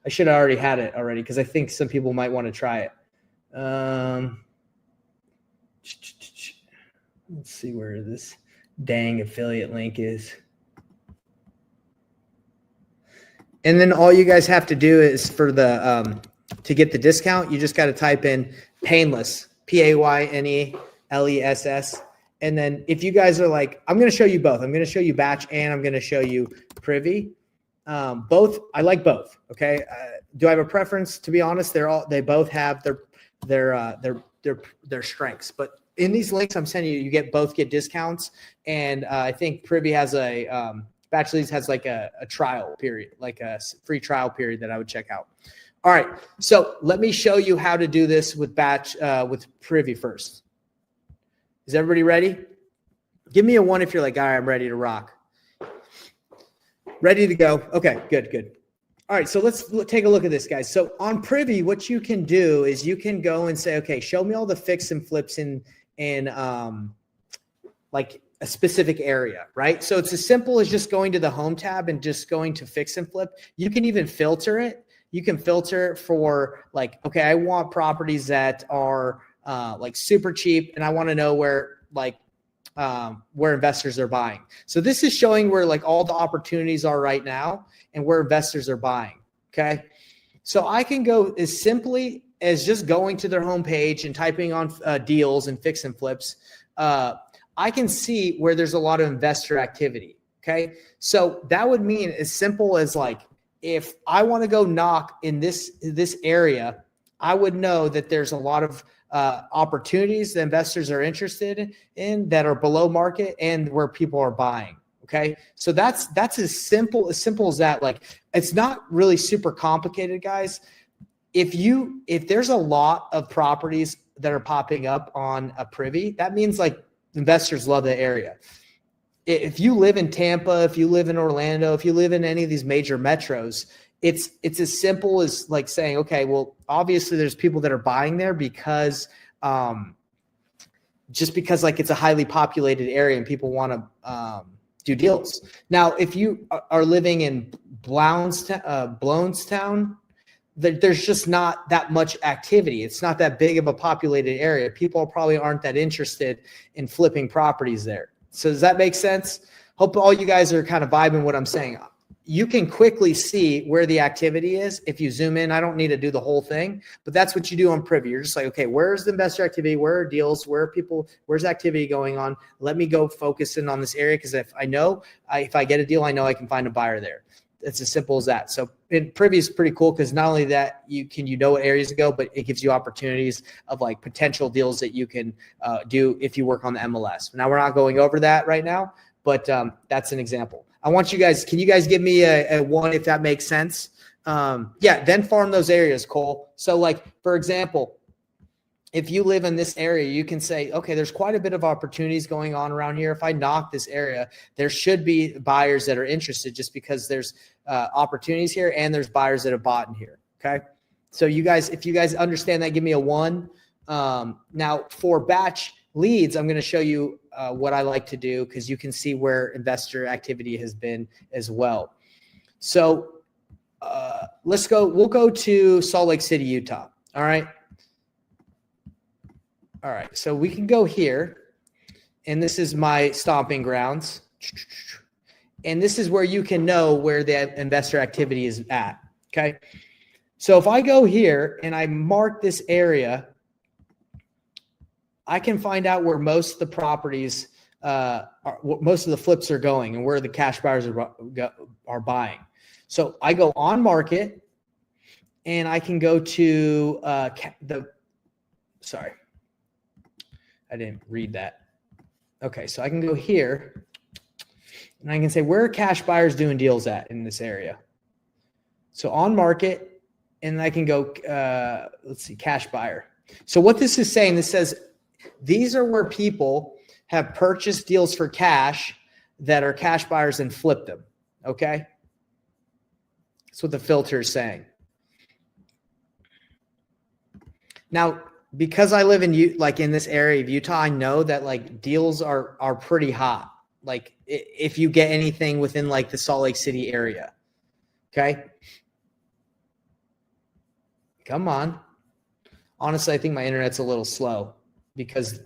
I should have already had it already because I think some people might want to try it. Let's see where this dang affiliate link is. And then all you guys have to do is for the to get the discount, you just got to type in painless, PAYNELESS. And then if you guys are like, I'm going to show you both. I'm going to show you Batch and I'm going to show you Privy. Both, I like both. Okay. Do I have a preference? To be honest, they both have their strengths. But in these links I'm sending you, you get discounts. And I think Privy has Batch Leads has like a trial period, like a free trial period that I would check out. All right. So let me show you how to do this with with Privy first. Is everybody ready? Give me a 1 if you're like, all right, I'm ready to rock. Ready to go. Okay, good. All right, so let's take a look at this, guys. So on Privy, what you can do is you can go and say, okay, show me all the fix and flips in like a specific area, right? So it's as simple as just going to the home tab and just going to fix and flip. You can even filter it. You can filter for like, okay, I want properties that are like super cheap, and I want to know where investors are buying. So this is showing where like all the opportunities are right now and where investors are buying. Okay. So I can go as simply as just going to their homepage and typing on deals and fix and flips. I can see where there's a lot of investor activity. Okay. So that would mean as simple as like, if I want to go knock in this area, I would know that there's a lot of opportunities that investors are interested in that are below market and where people are buying. Okay. So that's as simple as that. Like, it's not really super complicated, guys. If there's a lot of properties that are popping up on a Privy, that means like investors love the area. If you live in Tampa, if you live in Orlando, if you live in any of these major metros, it's as simple as like saying, okay, well, obviously there's people that are buying there because just because like it's a highly populated area and people want to do deals. Now, if you are living in Blownstown, there's just not that much activity. It's not that big of a populated area. People probably aren't that interested in flipping properties there. So does that make sense? Hope all you guys are kind of vibing what I'm saying. You can quickly see where the activity is if you zoom in. I don't need to do the whole thing, but that's what you do on Privy. You're just like, okay, where's the investor activity? Where are deals? Where's activity going on? Let me go focus in on this area, because if I get a deal, I know I can find a buyer there. It's as simple as that. So Privy is pretty cool because not only that you know what areas to go, but it gives you opportunities of like potential deals that you can do if you work on the MLS. Now, we're not going over that right now, but that's an example. I want you guys, can you guys give me a 1 if that makes sense? Yeah, then farm those areas, Cole. So like, for example, if you live in this area, you can say, okay, there's quite a bit of opportunities going on around here. If I knock this area, there should be buyers that are interested just because there's opportunities here and there's buyers that have bought in here. Okay. So you guys, if you guys understand that, give me a 1. Now for Batch Leads, I'm going to show you what I like to do, because you can see where investor activity has been as well. So let's go. We'll go to Salt Lake City, Utah. All right. All right. So we can go here, and this is my stomping grounds. And this is where you can know where the investor activity is at. Okay. So if I go here and I mark this area, I can find out where most of the properties, most of the flips are going and where the cash buyers are buying. So I go on market, and I can go to sorry, I didn't read that. Okay, so I can go here, and I can say, where are cash buyers doing deals at in this area? So on market, and I can go, let's see, cash buyer. So what this is saying, this says, these are where people have purchased deals for cash that are cash buyers and flipped them. Okay. That's what the filter is saying. Now, because I live in this area of Utah, I know that like deals are pretty hot. Like if you get anything within like the Salt Lake City area. Okay. Come on. Honestly, I think my internet's a little slow because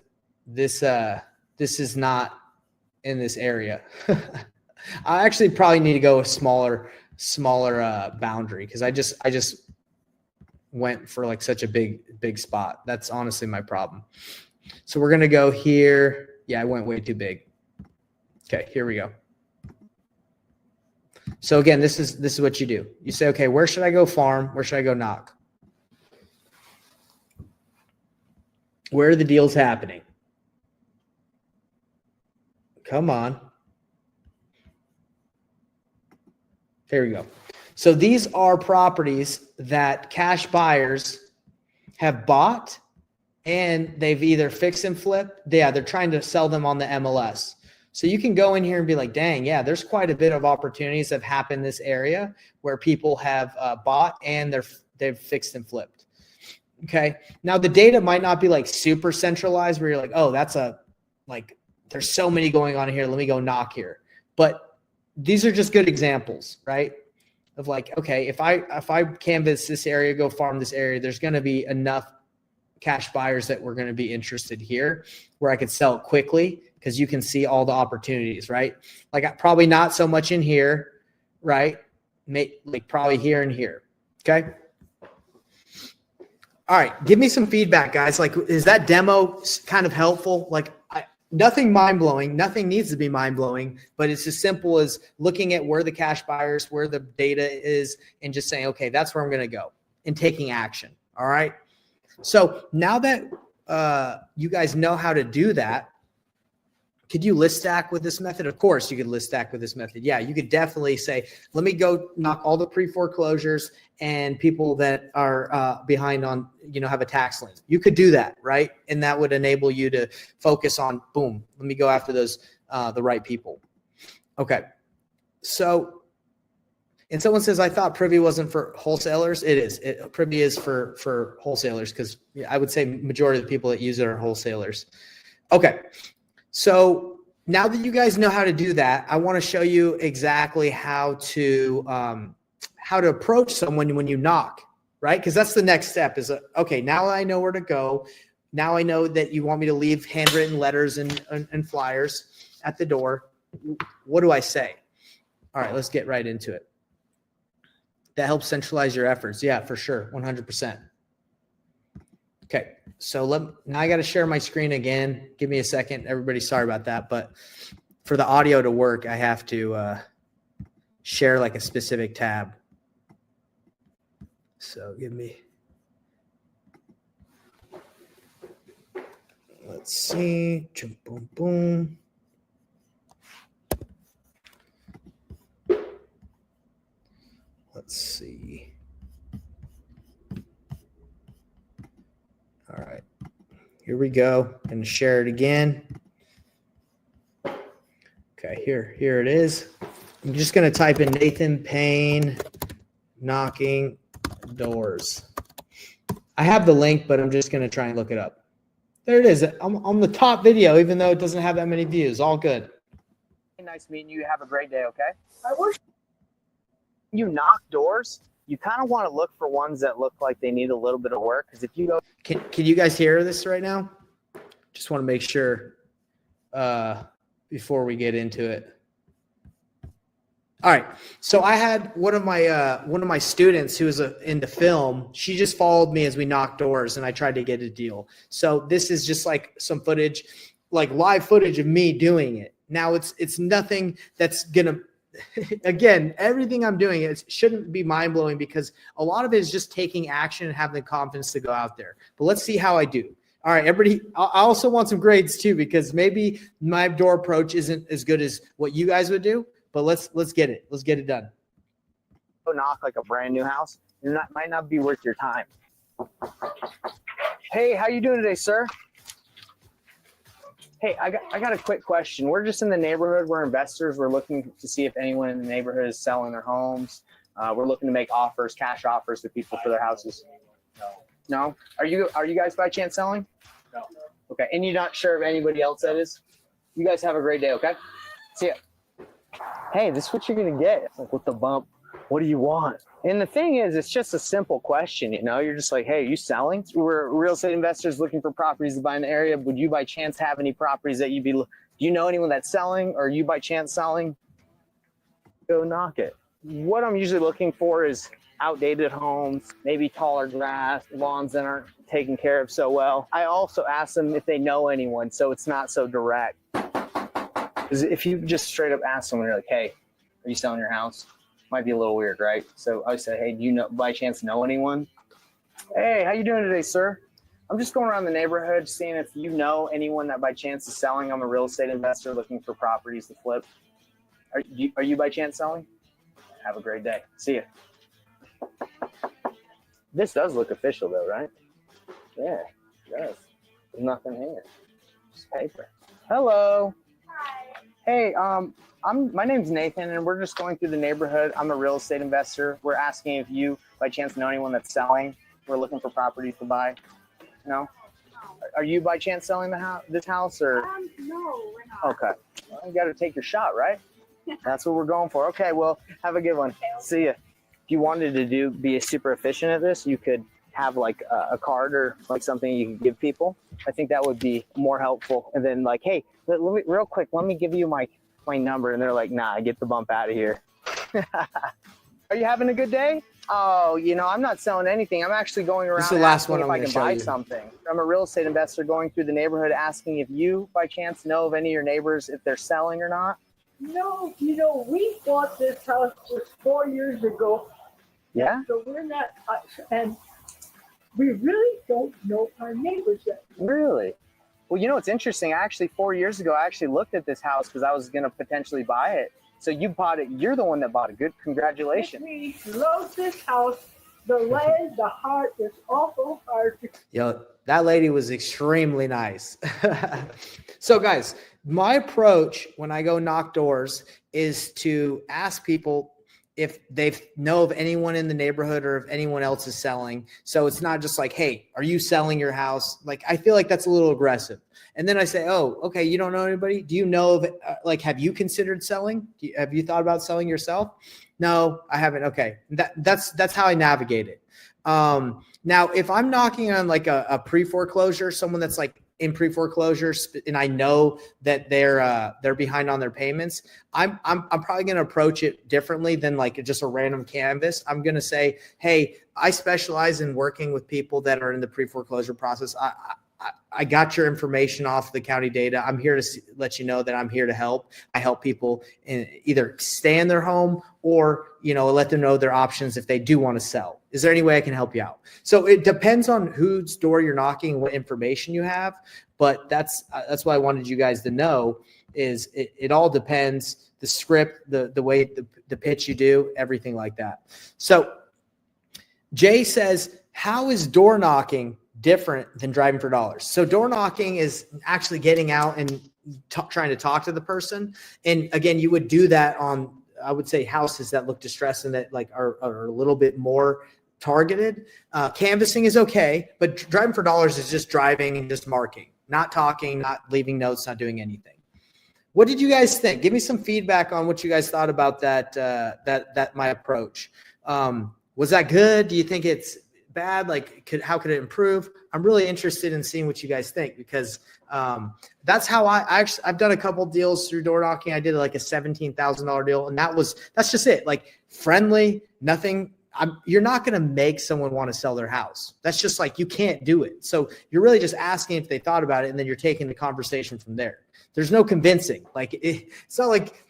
this is not in this area. I actually probably need to go with smaller boundary because I just went for like such a big spot. That's honestly my problem. So we're gonna go here. Yeah, I went way too big. Okay, here we go. So again, this is what you do. You say, okay, where should I go farm? Where should I go knock? Where are the deals happening? Come on. There we go. So these are properties that cash buyers have bought and they've either fixed and flipped. Yeah, they're trying to sell them on the MLS. So you can go in here and be like, dang, yeah, there's quite a bit of opportunities that have happened in this area where people have bought and they've fixed and flipped. Okay. Now the data might not be like super centralized where you're like, oh, there's so many going on here. Let me go knock here. But these are just good examples, right? Of like, okay, if I canvas this area, go farm this area, there's going to be enough cash buyers that we're going to be interested here where I could sell it quickly because you can see all the opportunities, right? Like probably not so much in here, right? Like probably here and here. Okay. All right. Give me some feedback, guys. Like, is that demo kind of helpful? Like nothing mind-blowing, nothing needs to be mind-blowing, but it's as simple as looking at where the cash buyers, where the data is, and just saying, okay, that's where I'm going to go and taking action. All right. So now that you guys know how to do that, could you list stack with this method? Of course you could list stack with this method. Yeah, you could definitely say, let me go knock all the pre-foreclosures and people that are behind on, have a tax lien. You could do that, right? And that would enable you to focus on, boom, let me go after those, the right people. Okay. So, and someone says, I thought Privy wasn't for wholesalers. It is. Privy is for wholesalers because I would say majority of the people that use it are wholesalers. Okay. So now that you guys know how to do that, I want to show you exactly how to approach someone when you knock, right? Because that's the next step is, okay, now I know where to go. Now I know that you want me to leave handwritten letters and flyers at the door. What do I say? All right, let's get right into it. That helps centralize your efforts. Yeah, for sure. 100%. Okay. So now I got to share my screen again. Give me a second. Everybody, sorry about that. But for the audio to work, I have to share like a specific tab. So let's see. Boom, boom. Let's see. All right, here we go. I'm going to share it again. Okay, here it is. I'm just going to type in Nathan Payne knocking doors. I have the link, but I'm just going to try and look it up. There it is. I'm on the top video, even though it doesn't have that many views. All good. Nice meeting you. Have a great day, okay? I wish you knock doors. You kind of want to look for ones that look like they need a little bit of work. Because if you go, can you guys hear this right now? Just want to make sure before we get into it. All right. So I had one of my students who was into film. She just followed me as we knocked doors, and I tried to get a deal. So this is just like some footage, like live footage of me doing it. Now it's nothing that's gonna. Again, everything I'm doing, it shouldn't be mind-blowing because a lot of it is just taking action and having the confidence to go out there. But let's see how I do. All right, everybody, I also want some grades too because maybe my door approach isn't as good as what you guys would do, but let's get it. Let's get it done. Go knock like a brand new house. It might not be worth your time. Hey, how you doing today, sir? Hey, I got a quick question. We're just in the neighborhood. We're investors. We're looking to see if anyone in the neighborhood is selling their homes. We're looking to make offers, cash offers to people for their houses. No? Are you guys by chance selling? No. Okay. And you're not sure of anybody else that is? You guys have a great day, okay? See ya. Hey, this is what you're going to get. It's like, with the bump, what do you want? And the thing is, it's just a simple question. You know, you're just like, hey, are you selling? We're real estate investors looking for properties to buy in the area. Would you by chance have any properties that do you know anyone that's selling, or are you by chance selling? Go knock it. What I'm usually looking for is outdated homes, maybe taller grass, lawns that aren't taken care of so well. I also ask them if they know anyone, so it's not so direct. Because if you just straight up ask someone, you're like, hey, are you selling your house? Might be a little weird, right? So I say, hey, do you know by chance know anyone? Hey, how you doing today, sir? I'm just going around the neighborhood seeing if you know anyone that by chance is selling. I'm a real estate investor looking for properties to flip. Are you by chance selling? Have a great day. See ya. This does look official though, right? Yeah, it does. There's nothing here. Just paper. Hello. Hi. Hey, my name's Nathan, and we're just going through the neighborhood. I'm a real estate investor. We're asking if you, by chance, know anyone that's selling. We're looking for properties to buy. No? Are you, by chance, selling this house, or? No, we're not. Okay. Well, you got to take your shot, right? That's what we're going for. Okay, well, have a good one. See ya. If you wanted to be super efficient at this, you could have like a card or like something you could give people. I think that would be more helpful. And then like, hey, real quick, let me give you my number. And they're like, nah, get the bump out of here. Are you having a good day? Oh, I'm not selling anything. I'm actually going around This is the last asking one if I'm I gonna can show buy you. something. I'm a real estate investor going through the neighborhood asking if you, by chance, know of any of your neighbors, if they're selling or not. No, we bought this house just 4 years ago. Yeah? So we're not, and we really don't know our neighbors yet. Really? Well, it's interesting. 4 years ago, I actually looked at this house because I was going to potentially buy it. So you bought it. You're the one that bought it. Good. Congratulations. We love this house. The land, the heart is awful hard. That lady was extremely nice. So guys, my approach when I go knock doors is to ask people if they know of anyone in the neighborhood or if anyone else is selling. So it's not just like, hey, are you selling your house? Like, I feel like that's a little aggressive. And then I say, oh, okay, you don't know anybody? Do you know of, have you considered selling? Have you thought about selling yourself? No, I haven't. Okay. That's how I navigate it. Now, if I'm knocking on like a pre-foreclosure, someone that's like in pre-foreclosure, and I know that they're behind on their payments, I'm probably going to approach it differently than like just a random canvas. I'm going to say, hey, I specialize in working with people that are in the pre-foreclosure process. I got your information off the county data. I'm here to let you know that I'm here to help. I help people either stay in their home or, let them know their options if they do want to sell. Is there any way I can help you out? So it depends on whose door you're knocking, what information you have. But that's what I wanted you guys to know is it all depends, the script, the way the pitch you do, everything like that. So Jay says, how is door knocking different than driving for dollars? So door knocking is actually getting out and trying to talk to the person. And again, you would do that on, I would say, houses that look distressed and that like are a little bit more targeted. Canvassing is okay, but driving for dollars is just driving and just marking, not talking, not leaving notes, not doing anything. What did you guys think? Give me some feedback on what you guys thought about that my approach. Was that good? Do you think it's bad? Like, how could it improve? I'm really interested in seeing what you guys think, because that's how I've done a couple deals through door knocking. I did like a $17,000 deal, and that's just it. Like, friendly, nothing. You're not going to make someone want to sell their house. That's just like, you can't do it. So you're really just asking if they thought about it, and then you're taking the conversation from there. There's no convincing. Like, it's not like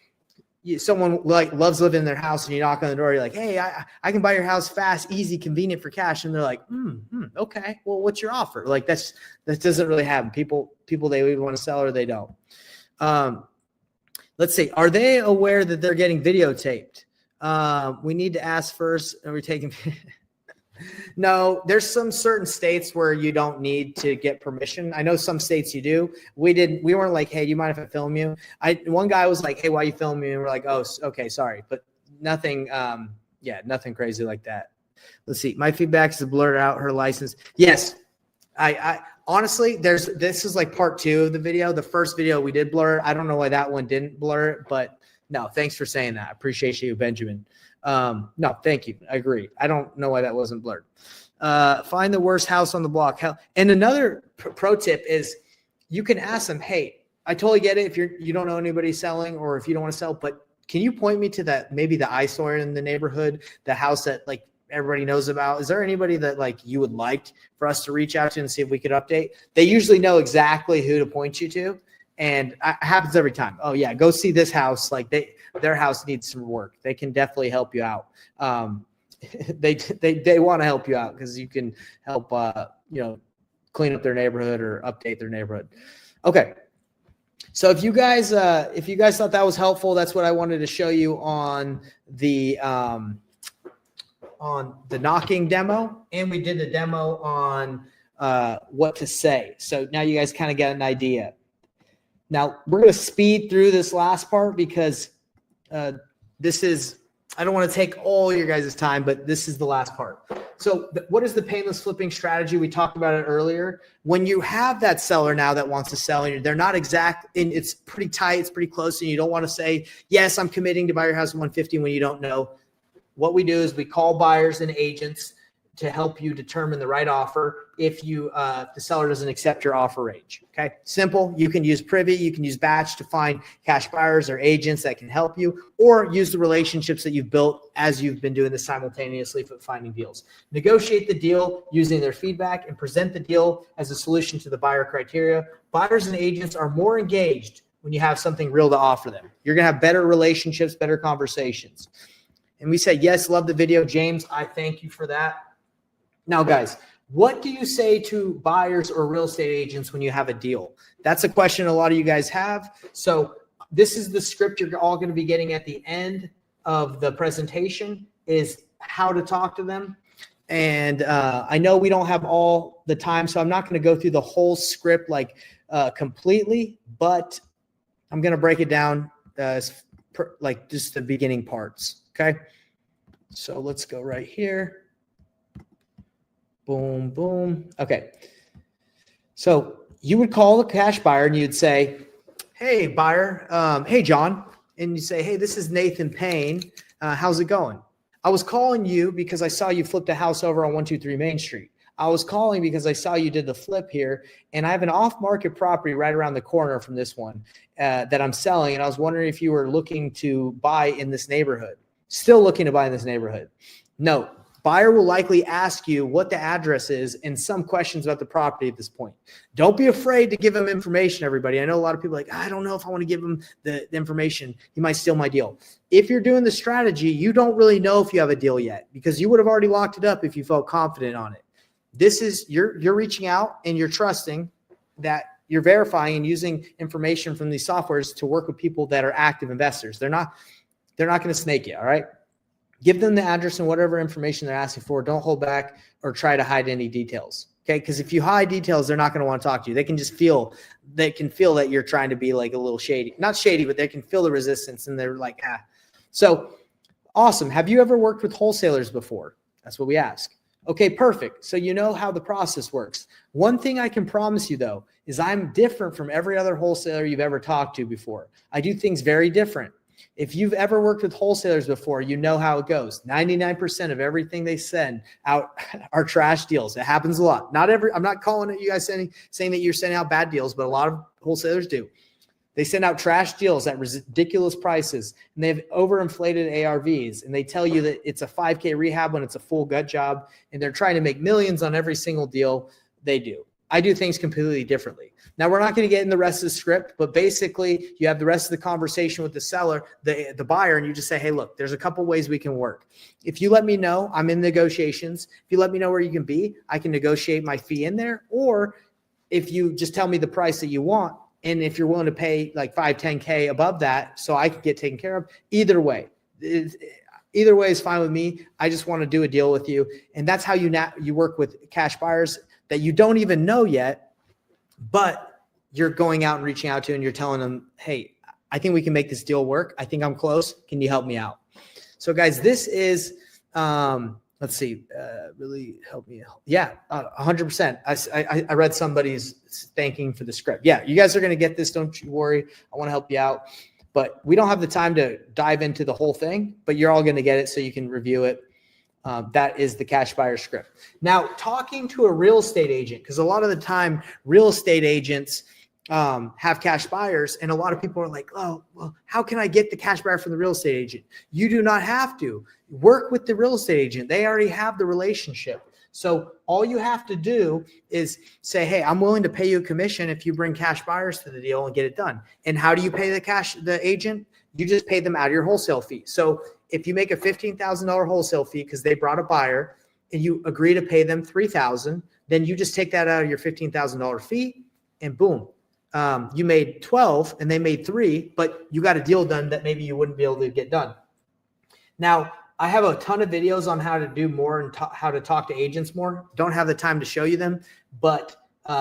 someone like loves living in their house and you knock on the door, you're like, hey, I can buy your house fast, easy, convenient for cash. And they're like, okay, well, what's your offer? Like, that doesn't really happen. People, they either want to sell or they don't. Let's see. Are they aware that they're getting videotaped? We need to ask first. Are we taking? No, there's some certain states where you don't need to get permission. I know some states you do. We weren't like, hey, do you mind if I film you? One guy was like, hey, why are you filming me? And we're like, oh, okay, sorry. But nothing, nothing crazy like that. Let's see. My feedback is to blur out her license. Yes. I honestly, this is like part 2 of the video. The first video we did blur. I don't know why that one didn't blur it, but no, thanks for saying that. I appreciate you, Benjamin. No, thank you. I agree. I don't know why that wasn't blurred. Find the worst house on the block. And another pro tip is you can ask them, hey, I totally get it if you don't know anybody selling or if you don't want to sell, but can you point me to that, maybe the eyesore in the neighborhood, the house that like everybody knows about? Is there anybody that like you would like for us to reach out to and see if we could update? They usually know exactly who to point you to. And it happens every time. Oh yeah, go see this house. Like their house needs some work. They can definitely help you out. They want to help you out because you can help, clean up their neighborhood or update their neighborhood. Okay. So if you guys thought that was helpful, that's what I wanted to show you on the knocking demo, and we did a demo on what to say. So now you guys kind of get an idea. Now we're going to speed through this last part because I don't want to take all your guys' time, but this is the last part. So what is the painless flipping strategy? We talked about it earlier. When you have that seller now that wants to sell and they're not exact and it's pretty tight, it's pretty close, and you don't want to say, yes, I'm committing to buy your house at 150 when you don't know. What we do is we call buyers and agents to help you determine the right offer if the seller doesn't accept your offer range. Okay, simple. You can use Privy, you can use Batch to find cash buyers or agents that can help you, or use the relationships that you've built as you've been doing this simultaneously for finding deals. Negotiate the deal using their feedback and present the deal as a solution to the buyer criteria. Buyers and agents are more engaged when you have something real to offer them. You're going to have better relationships, better conversations. And we said, yes, love the video. James, I thank you for that. Now, guys, what do you say to buyers or real estate agents when you have a deal? That's a question a lot of you guys have. So this is the script you're all going to be getting at the end of the presentation, is how to talk to them. And I know we don't have all the time, so I'm not going to go through the whole script completely, but I'm going to break it down like just the beginning parts. Okay. So let's go right here. Boom, boom. Okay. So you would call the cash buyer and you'd say, hey, buyer, hey, John. And you say, hey, this is Nathan Payne. How's it going? I was calling you because I saw you flipped a house over on 123 Main Street. I was calling because I saw you did the flip here, and I have an off-market property right around the corner from this one that I'm selling. And I was wondering if you were looking to buy in this neighborhood. Still looking to buy in this neighborhood. No. Buyer will likely ask you what the address is and some questions about the property at this point. Don't be afraid to give them information, everybody. I know a lot of people are like, I don't know if I want to give them the information. He might steal my deal. If you're doing the strategy, you don't really know if you have a deal yet because you would have already locked it up if you felt confident on it. This is, you're reaching out and you're trusting that you're verifying and using information from these softwares to work with people that are active investors. They're not going to snake you, all right? Give them the address and whatever information they're asking for. Don't hold back or try to hide any details. Okay. Because if you hide details, they're not going to want to talk to you. They can feel that you're trying to be like a little shady, not shady, but they can feel the resistance and they're like, ah. So awesome. Have you ever worked with wholesalers before? That's what we ask. Okay, perfect. So you know how the process works. One thing I can promise you though, is I'm different from every other wholesaler you've ever talked to before. I do things very different. If you've ever worked with wholesalers before, you know how it goes. 99% of everything they send out are trash deals. It happens a lot. I'm not calling it you guys saying that you're sending out bad deals, but a lot of wholesalers do. They send out trash deals at ridiculous prices, and they have overinflated ARVs, and they tell you that it's a 5K rehab when it's a full gut job, and they're trying to make millions on every single deal they do. I do things completely differently. Now, we're not going to get in the rest of the script, but basically you have the rest of the conversation with the seller, the buyer, and you just say, hey, look, there's a couple ways we can work. If you let me know, I'm in negotiations. If you let me know where you can be, I can negotiate my fee in there. Or if you just tell me the price that you want, and if you're willing to pay like 5, 10K above that so I can get taken care of, either way is fine with me. I just want to do a deal with you. And that's how you work with cash buyers that you don't even know yet, but you're going out and reaching out to, and you're telling them, hey, I think we can make this deal work. I think I'm close. Can you help me out? So guys, this is, let's see, really help me. Yeah, 100%. I read somebody's thanking for the script. Yeah, you guys are going to get this. Don't you worry. I want to help you out. But we don't have the time to dive into the whole thing, but you're all going to get it so you can review it. That is the cash buyer script. Now, talking to a real estate agent, because a lot of the time real estate agents have cash buyers, and a lot of people are like, oh, well, how can I get the cash buyer from the real estate agent? You do not have to. Work with the real estate agent. They already have the relationship. So all you have to do is say, hey, I'm willing to pay you a commission if you bring cash buyers to the deal and get it done. And how do you pay the agent? You just pay them out of your wholesale fee. So if you make a $15,000 wholesale fee because they brought a buyer and you agree to pay them $3,000, then you just take that out of your $15,000 fee and boom, you made 12 and they made 3, but you got a deal done that maybe you wouldn't be able to get done. Now, I have a ton of videos on how to do more and how to talk to agents more. Don't have the time to show you them, but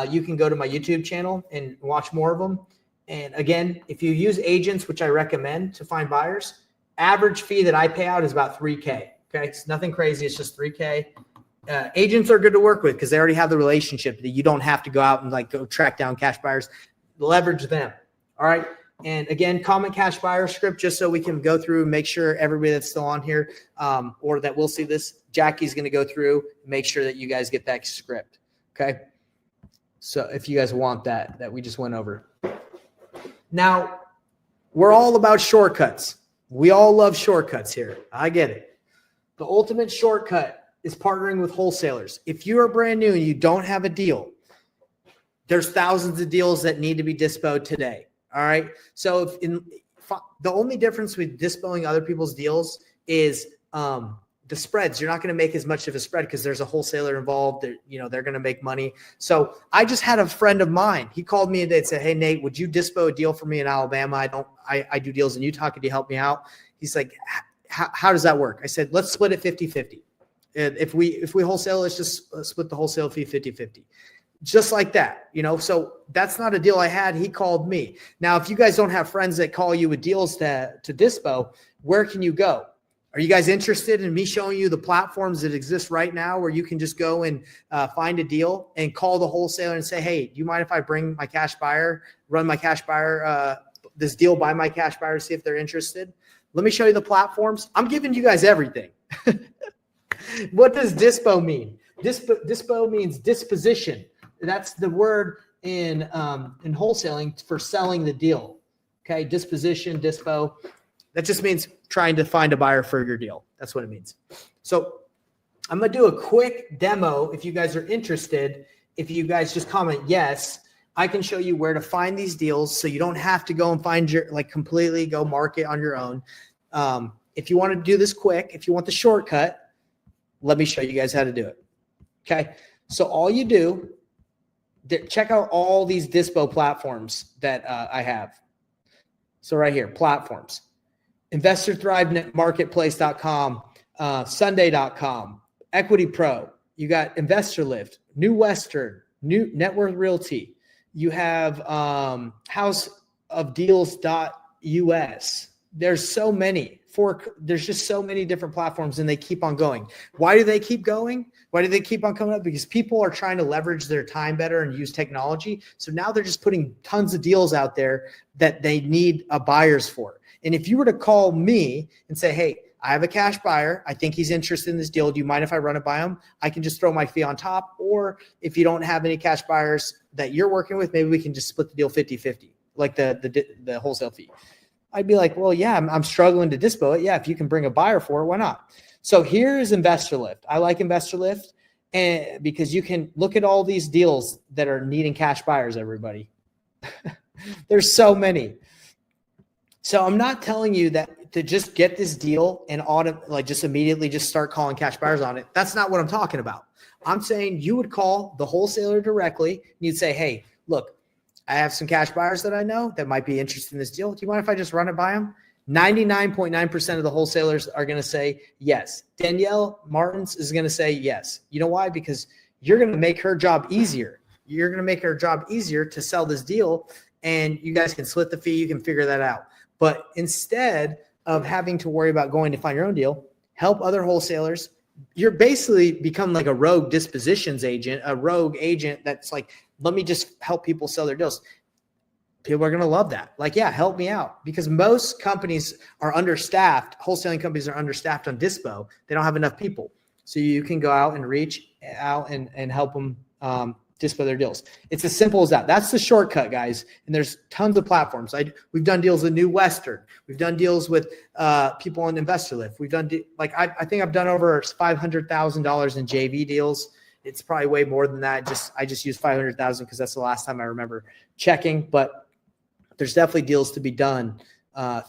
you can go to my YouTube channel and watch more of them. And again, if you use agents, which I recommend to find buyers, average fee that I pay out is about $3K. Okay, it's nothing crazy. It's just $3K. Agents are good to work with because they already have the relationship that you don't have to go out and like go track down cash buyers. Leverage them. All right. And again, comment cash buyer script just so we can go through and make sure everybody that's still on here or that will see this, Jackie's going to go through and make sure that you guys get that script. Okay. So if you guys want that we just went over. Now, we're all about shortcuts. We all love shortcuts here. I get it. The ultimate shortcut is partnering with wholesalers. If you are brand new and you don't have a deal, there's thousands of deals that need to be dispoed today. All right. So the only difference with dispoing other people's deals is the spreads. You're not going to make as much of a spread because there's a wholesaler involved. They're going to make money. So I just had a friend of mine. He called me and said, hey, Nate, would you dispo a deal for me in Alabama? I do deals in Utah. Could you help me out? He's like, how does that work? I said, let's split it 50-50. And if we wholesale, let's just split the wholesale fee 50-50. Just like that, so that's not a deal I had. He called me. Now, if you guys don't have friends that call you with deals to dispo, where can you go? Are you guys interested in me showing you the platforms that exist right now where you can just go and find a deal and call the wholesaler and say, hey, do you mind if I bring my cash buyer, run my cash buyer, this deal by my cash buyer, see if they're interested? Let me show you the platforms. I'm giving you guys everything. What does dispo mean? Dispo means disposition. That's the word in wholesaling for selling the deal. Okay, disposition, dispo. That just means trying to find a buyer for your deal. That's what it means. So I'm going to do a quick demo if you guys are interested. If you guys just comment yes, I can show you where to find these deals so you don't have to go and find completely go market on your own. If you want to do this quick, if you want the shortcut, let me show you guys how to do it. Okay, so all you do, check out all these dispo platforms that I have. So right here, platforms, InvestorThriveMarketplace.com, Sunday.com, Equity Pro. You got Investor Lift, New Western, New Net Worth Realty. You have houseofdeals.us. There's so many. There's just so many different platforms and they keep on going. Why do they keep going? Why do they keep on coming up? Because people are trying to leverage their time better and use technology. So now they're just putting tons of deals out there that they need buyers for. And if you were to call me and say, hey, I have a cash buyer. I think he's interested in this deal. Do you mind if I run it by him? I can just throw my fee on top. Or if you don't have any cash buyers that you're working with, maybe we can just split the deal 50-50, like the wholesale fee. I'd be like, well, yeah, I'm struggling to dispo it. Yeah, if you can bring a buyer for it, why not? So here's Investor Lift. I like Investor Lift and because you can look at all these deals that are needing cash buyers, everybody. There's so many. So I'm not telling you that to just get this deal and just immediately just start calling cash buyers on it. That's not what I'm talking about. I'm saying you would call the wholesaler directly and you'd say, hey, look, I have some cash buyers that I know that might be interested in this deal. Do you mind if I just run it by them? 99.9% of the wholesalers are going to say yes. Danielle Martins is going to say yes. You know why? Because you're going to make her job easier. You're going to make her job easier to sell this deal, and you guys can split the fee. You can figure that out. But instead of having to worry about going to find your own deal, help other wholesalers. You're basically become like a rogue dispositions agent, a rogue agent that's like, let me just help people sell their deals. people are going to love that. Like, yeah, help me out, because most companies are understaffed. Wholesaling companies are understaffed on dispo. They don't have enough people. So you can go out and reach out and help them dispo their deals. It's as simple as that. That's the shortcut, guys. And there's tons of platforms. We've done deals with New Western. We've done deals with people on Investor Lift. We've done I think I've done over $500,000 in JV deals. It's probably way more than that. I just used 500,000 because that's the last time I remember checking. But there's definitely deals to be done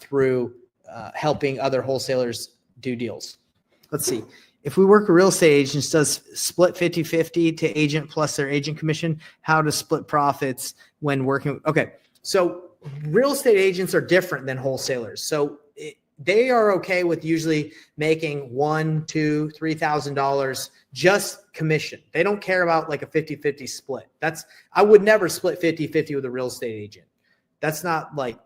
through helping other wholesalers do deals. Let's see. If we work with real estate agents, does split 50-50 to agent plus their agent commission? How to split profits when working? Okay. So real estate agents are different than wholesalers. So they are okay with usually making $1,000, $2,000, $3,000 just commission. They don't care about like a 50-50 split. I would never split 50-50 with a real estate agent. That's not like,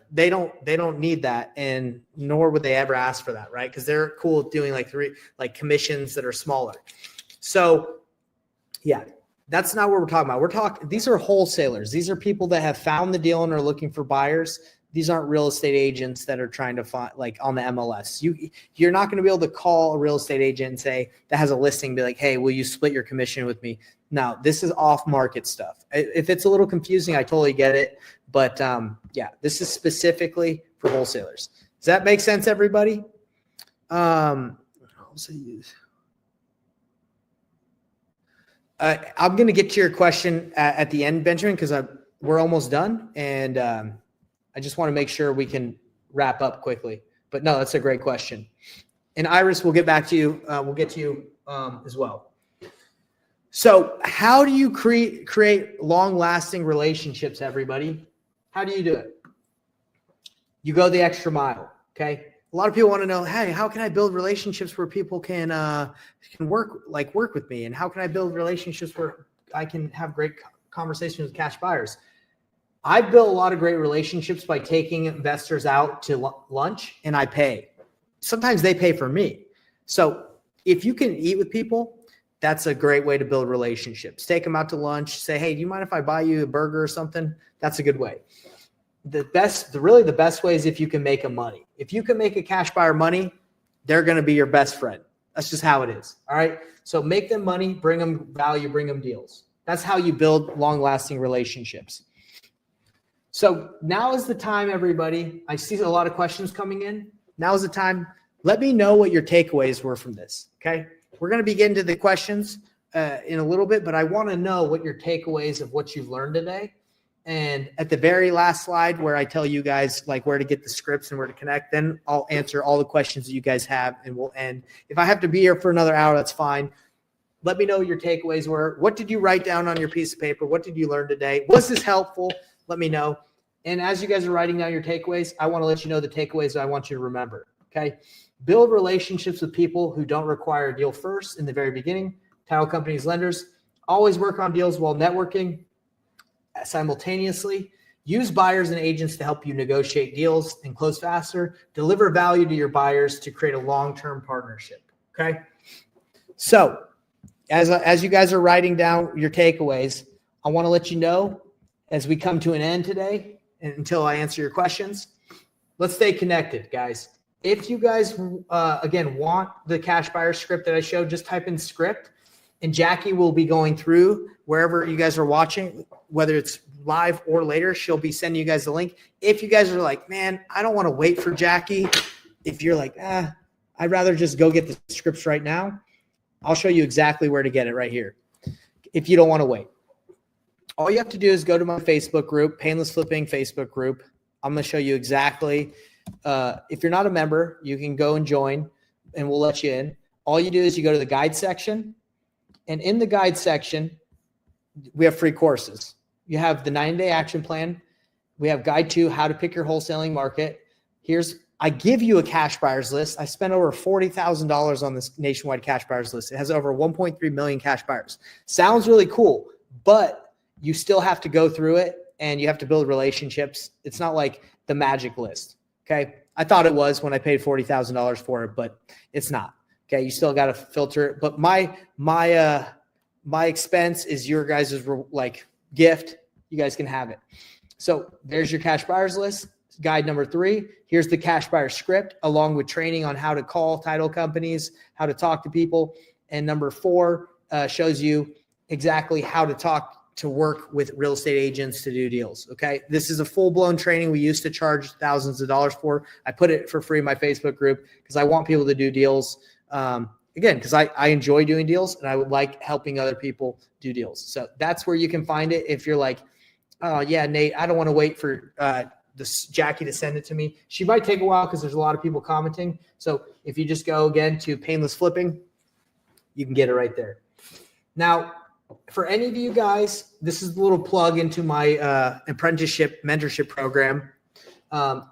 they don't need that, and nor would they ever ask for that, right? Because they're cool with doing like commissions that are smaller. So yeah, that's not what we're talking about. These are wholesalers. These are people that have found the deal and are looking for buyers. These aren't real estate agents that are trying to find like on the MLS. You're not going to be able to call a real estate agent and say that has a listing, be like, hey, will you split your commission with me? No, this is off market stuff. If it's a little confusing, I totally get it. But yeah, this is specifically for wholesalers. Does that make sense, everybody? I'm going to get to your question at the end, Benjamin, because we're almost done. And I just want to make sure we can wrap up quickly. But no, that's a great question. And Iris, we'll get back to you. We'll get to you as well. So how do you create long-lasting relationships, everybody? How do you do it? You go the extra mile, okay? A lot of people want to know, hey, how can I build relationships where people can work with me? And how can I build relationships where I can have great conversations with cash buyers? I built a lot of great relationships by taking investors out to lunch, and I pay. Sometimes they pay for me. So if you can eat with people, that's a great way to build relationships. Take them out to lunch. Say, hey, do you mind if I buy you a burger or something? That's a good way. The best way is if you can make them money. If you can make a cash buyer money, they're going to be your best friend. That's just how it is. All right. So make them money, bring them value, bring them deals. That's how you build long-lasting relationships. So now is the time, everybody. I see a lot of questions coming in. Now is the time. Let me know what your takeaways were from this. Okay. We're going to be getting to the questions in a little bit, but I want to know what your takeaways of what you've learned today. And at the very last slide where I tell you guys like where to get the scripts and where to connect, then I'll answer all the questions that you guys have and we'll end. If I have to be here for another hour, that's fine. Let me know what your takeaways were. What did you write down on your piece of paper? What did you learn today? Was this helpful? Let me know. And as you guys are writing down your takeaways, I want to let you know the takeaways that I want you to remember. Okay. Build relationships with people who don't require a deal first in the very beginning. Title companies, lenders. Always work on deals while networking simultaneously. Use buyers and agents to help you negotiate deals and close faster. Deliver value to your buyers to create a long-term partnership. Okay. So as you guys are writing down your takeaways, I want to let you know as we come to an end today and until I answer your questions, let's stay connected, guys. If you guys, again, want the cash buyer script that I showed, just type in script and Jackie will be going through wherever you guys are watching, whether it's live or later, she'll be sending you guys the link. If you guys are like, man, I don't want to wait for Jackie. If you're like, I'd rather just go get the scripts right now, I'll show you exactly where to get it right here. If you don't want to wait. All you have to do is go to my Facebook group, Painless Flipping Facebook group. I'm going to show you exactly. If you're not a member, you can go and join and we'll let you in. All you do is you go to the guide section, and in the guide section, we have free courses. You have the 9-day action plan. We have guide 2, how to pick your wholesaling market. I give you a cash buyers list. I spent over $40,000 on this nationwide cash buyers list. It has over 1.3 million cash buyers. Sounds really cool, but you still have to go through it and you have to build relationships. It's not like the magic list. Okay. I thought it was when I paid $40,000 for it, but it's not. Okay. You still got to filter it. But my expense is your guys' like gift. You guys can have it. So there's your cash buyers list. Guide number 3. Here's the cash buyer script along with training on how to call title companies, how to talk to people. And number 4 shows you exactly how to work with real estate agents to do deals. Okay. This is a full-blown training we used to charge thousands of dollars for. I put it for free in my Facebook group because I want people to do deals. Again, because I enjoy doing deals and I would like helping other people do deals. So that's where you can find it. If you're like, oh yeah, Nate, I don't want to wait for Jackie to send it to me. She might take a while because there's a lot of people commenting. So if you just go again to Painless Flipping, you can get it right there. Now, for any of you guys, this is a little plug into my apprenticeship mentorship program.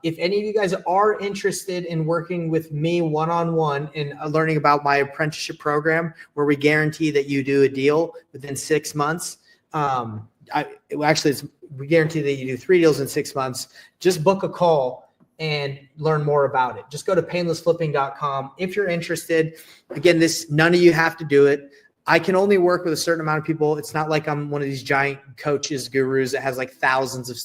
If any of you guys are interested in working with me one-on-one and learning about my apprenticeship program, where we guarantee that you do a deal within 6 months, we guarantee that you do 3 deals in 6 months. Just book a call and learn more about it. Just go to painlessflipping.com if you're interested. Again, none of you have to do it. I can only work with a certain amount of people. It's not like I'm one of these giant coaches, gurus that has like thousands of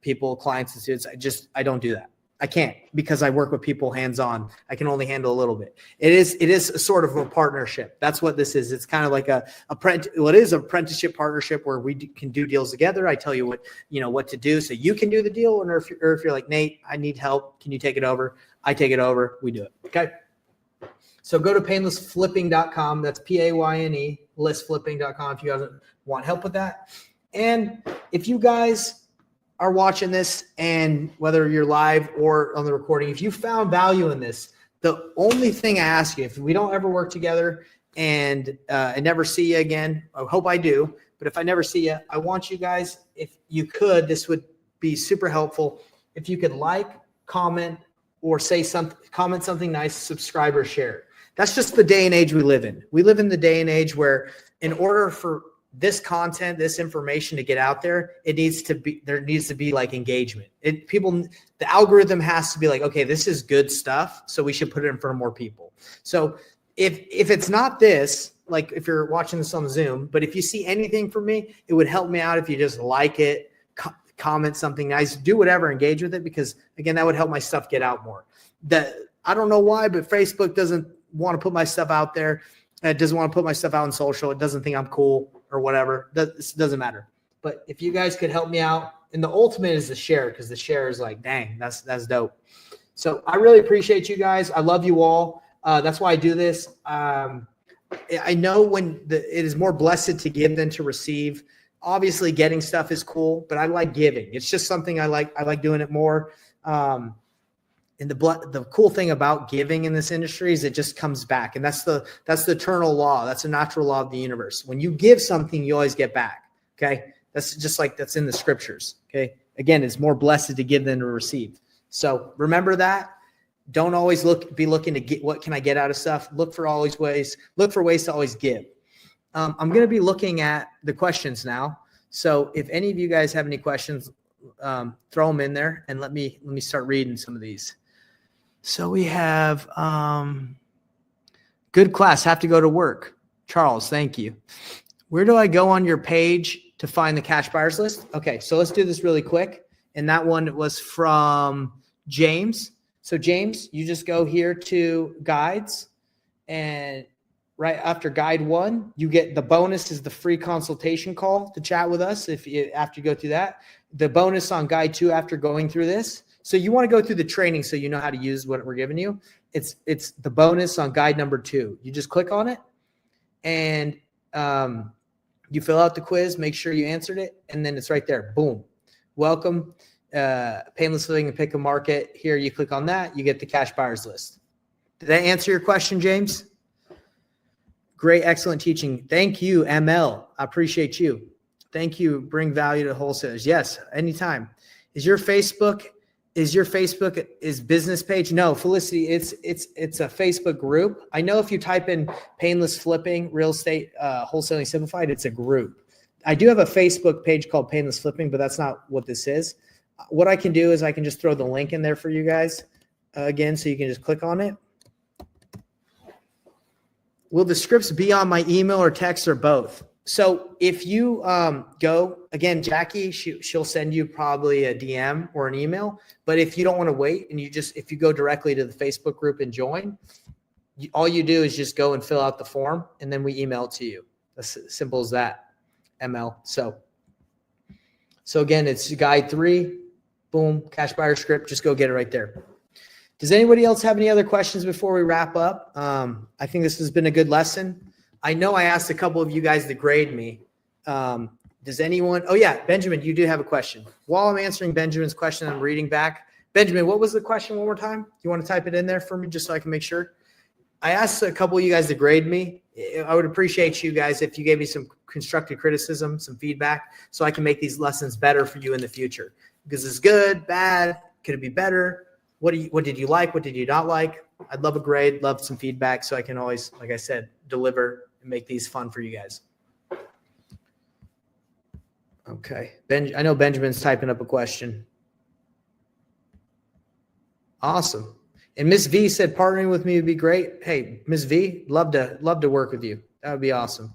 people, clients and students. I don't do that. I can't because I work with people hands-on. I can only handle a little bit. It is a sort of a partnership. That's what this is. It's kind of like it is an apprenticeship partnership where we can do deals together. I tell you what to do so you can do the deal. Or if you're like, Nate, I need help. Can you take it over? I take it over. We do it. Okay. So go to painlessflipping.com. That's PAYNE, listflipping.com if you guys want help with that. And if you guys are watching this, and whether you're live or on the recording, if you found value in this, the only thing I ask you, if we don't ever work together and I never see you again, I hope I do, but if I never see you, I want you guys, if you could, this would be super helpful. If you could like, comment, or comment something nice, subscribe or share. That's just the day and age we live in. We live in the day and age where in order for this content, this information to get out there, there needs to be like engagement. The algorithm has to be like, okay, this is good stuff, so we should put it in front of more people. So if it's not this, like if you're watching this on Zoom, but if you see anything from me, it would help me out if you just like it, comment something nice, do whatever, engage with it, because again, that would help my stuff get out more. I don't know why, but Facebook doesn't want to put my stuff out there. It doesn't want to put my stuff out on social. It doesn't think I'm cool or whatever. This doesn't matter. But if you guys could help me out, and the ultimate is the share, because the share is like, dang, that's dope. So I really appreciate you guys. I love you all. That's why I do this. I know it is more blessed to give than to receive. Obviously, getting stuff is cool, but I like giving. It's just something I like. I like doing it more. And the cool thing about giving in this industry is it just comes back. And that's the eternal law. That's a natural law of the universe. When you give something, you always get back. Okay. That's just like that's in the scriptures. Okay. Again, it's more blessed to give than to receive. So remember that. Don't always be looking to get what can I get out of stuff. Look for ways to always give. I'm going to be looking at the questions now. So if any of you guys have any questions, throw them in there and let me start reading some of these. So we have good class, have to go to work. Charles, thank you. Where do I go on your page to find the cash buyers list? Okay, so let's do this really quick. And that one was from James. So James, you just go here to guides, and right after guide 1, you get the bonus is the free consultation call to chat with us. After you go through that, the bonus on guide 2 after going through this. So you want to go through the training so you know how to use what we're giving you. It's the bonus on guide number 2. You just click on it and you fill out the quiz, make sure you answered it, and then it's right there. Boom. Welcome. Painless Living and Pick a Market. Here you click on that, you get the cash buyers list. Did that answer your question, James? Great, excellent teaching. Thank you, ML. I appreciate you. Thank you. Bring value to wholesalers. Yes, anytime. Is your Facebook business page? No, Felicity, it's a Facebook group. I know if you type in Painless Flipping, Real Estate Wholesaling Simplified, it's a group. I do have a Facebook page called Painless Flipping, but that's not what this is. What I can do is I can just throw the link in there for you guys again, so you can just click on it. Will the scripts be on my email or text or both? So if you go again, Jackie, she'll send you probably a DM or an email. But if you don't want to wait and if you go directly to the Facebook group and join, all you do is just go and fill out the form and then we email it to you. As simple as that, ML. So again, it's guide 3, boom, cash buyer script. Just go get it right there. Does anybody else have any other questions before we wrap up? I think this has been a good lesson. I know I asked a couple of you guys to grade me. Does anyone? Oh yeah, Benjamin, you do have a question. While I'm answering Benjamin's question, I'm reading back. Benjamin, what was the question one more time? You want to type it in there for me just so I can make sure? I asked a couple of you guys to grade me. I would appreciate you guys if you gave me some constructive criticism, some feedback, so I can make these lessons better for you in the future. Because it's good, bad, could it be better? What did you like? What did you not like? I'd love a grade, love some feedback, so I can always, like I said, deliver and make these fun for you guys. Okay. I know Benjamin's typing up a question. Awesome. And Miss V said partnering with me would be great. Hey, Miss V, love to work with you. That would be awesome.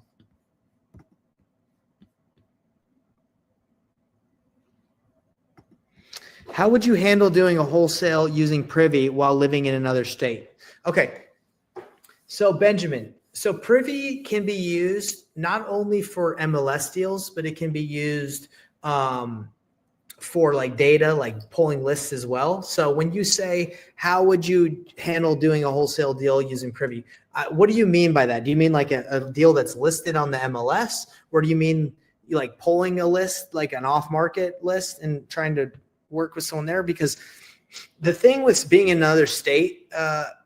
How would you handle doing a wholesale using Privy while living in another state? Okay. So Benjamin, so Privy can be used not only for MLS deals, but it can be used for like data, like pulling lists as well. So when you say, how would you handle doing a wholesale deal using Privy? What do you mean by that? Do you mean like a deal that's listed on the MLS? Or do you mean like pulling a list, like an off-market list and trying to work with someone there? Because the thing with being in another state,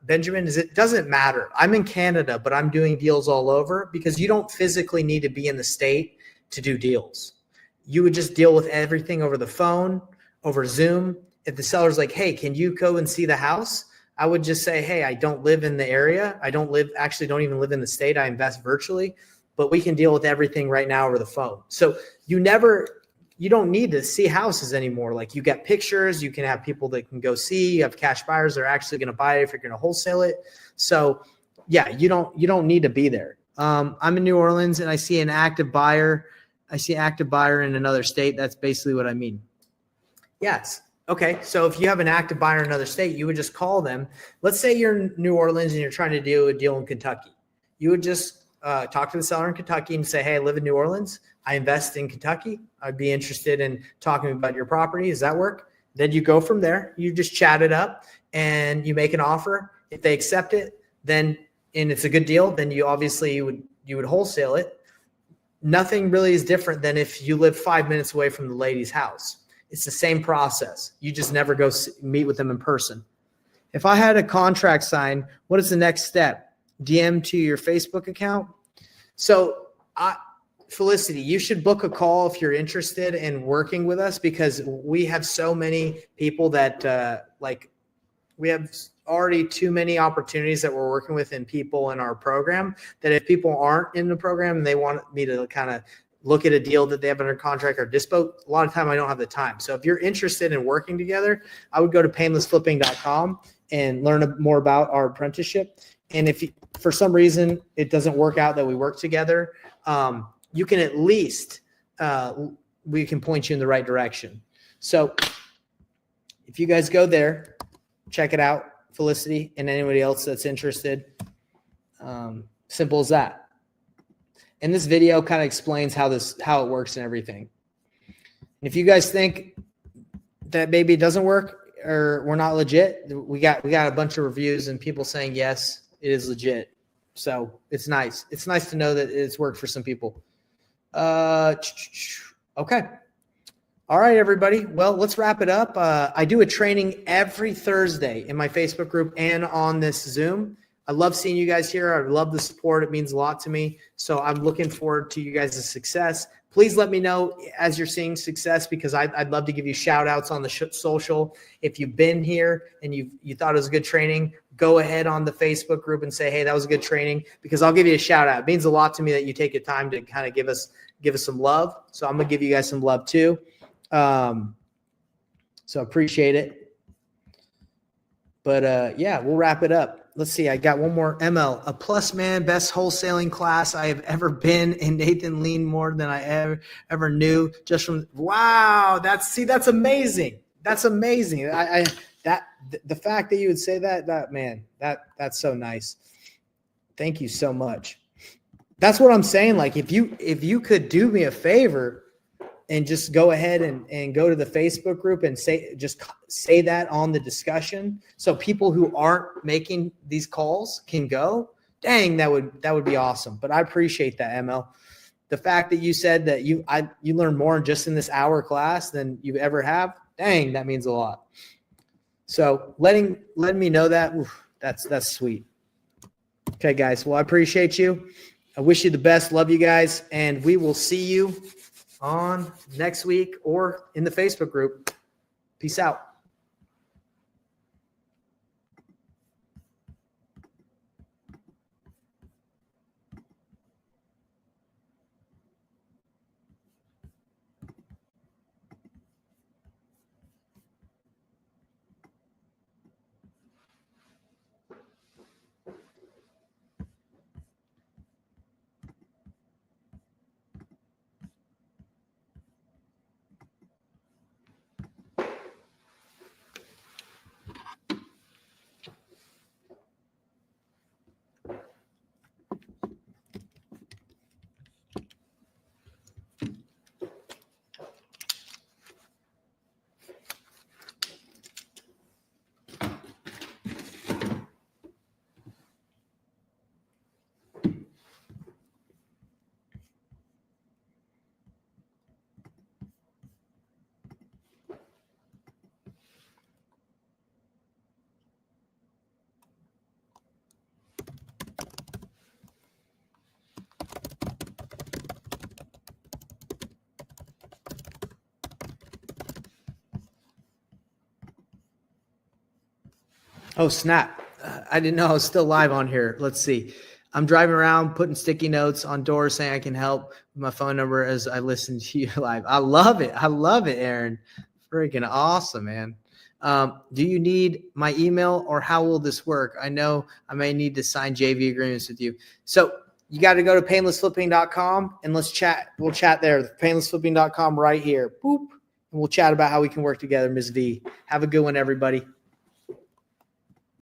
Benjamin, is it doesn't matter. I'm in Canada, but I'm doing deals all over because you don't physically need to be in the state to do deals. You would just deal with everything over the phone, over Zoom. If the seller's like, hey, can you go and see the house? I would just say, hey, I don't live in the area. I don't even live in the state. I invest virtually, but we can deal with everything right now over the phone. So you don't need to see houses anymore. Like you get pictures, you can have people that can go see, you have cash buyers that are actually going to buy it if you're going to wholesale it. So yeah, you don't need to be there. I'm in New Orleans and I see an active buyer. I see active buyer in another state. That's basically what I mean. Yes. Okay. So if you have an active buyer in another state, you would just call them. Let's say you're in New Orleans and you're trying to do a deal in Kentucky. You would just talk to the seller in Kentucky and say, hey, I live in New Orleans. I invest in Kentucky. I'd be interested in talking about your property. Does that work? Then you go from there. You just chat it up and you make an offer. If they accept it, then, and it's a good deal, then you obviously you would wholesale it. Nothing really is different than if you live 5 minutes away from the lady's house. It's the same process. You just never go meet with them in person. If I had a contract signed, what is the next step? DM to your Facebook account. So Felicity, you should book a call if you're interested in working with us because we have so many people that we have already too many opportunities that we're working with in people in our program that if people aren't in the program and they want me to kind of look at a deal that they have under contract or dispo, a lot of time I don't have the time. So if you're interested in working together, I would go to painlessflipping.com and learn more about our apprenticeship. And if for some reason it doesn't work out that we work together, you can at least, we can point you in the right direction. So if you guys go there, check it out, Felicity, and anybody else that's interested. Simple as that. And this video kind of explains how it works and everything. And if you guys think that maybe it doesn't work or we're not legit, we got a bunch of reviews and people saying yes, it is legit. So it's nice. It's nice to know that it's worked for some people. Okay. All right, everybody. Well, let's wrap it up. I do a training every Thursday in my Facebook group and on this Zoom. I love seeing you guys here. I love the support. It means a lot to me. So I'm looking forward to you guys' success. Please let me know as you're seeing success because I'd love to give you shout outs on the social. If you've been here and you thought it was a good training, go ahead on the Facebook group and say, hey, that was a good training because I'll give you a shout out. It means a lot to me that you take your time to kind of give us some love. So I'm going to give you guys some love too. So appreciate it. But yeah, we'll wrap it up. let's see. I got one more. ML, a plus man, best wholesaling class I have ever been. And Nathan leaned more than I ever knew. Just from wow, that's amazing. That's amazing. The fact that you would say that's so nice. Thank you so much. That's what I'm saying. Like if you could do me a favor and just go ahead and go to the Facebook group and say that on the discussion, so people who aren't making these calls can go. Dang, that would be awesome. But I appreciate that, ML. The fact that you said that you learned more just in this hour class than you ever have. Dang, that means a lot. So letting me know that, that's sweet. Okay, guys. Well, I appreciate you. I wish you the best. Love you guys, and we will see you on next week or in the Facebook group. Peace out. Oh, snap. I didn't know I was still live on here. Let's see. I'm driving around putting sticky notes on doors saying I can help with my phone number as I listen to you live. I love it. I love it, Aaron. Freaking awesome, man. Do you need my email or how will this work? I know I may need to sign JV agreements with you. So you got to go to painlessflipping.com and let's chat. We'll chat there. Painlessflipping.com right here. Boop. And we'll chat about how we can work together, Ms. V. Have a good one, everybody.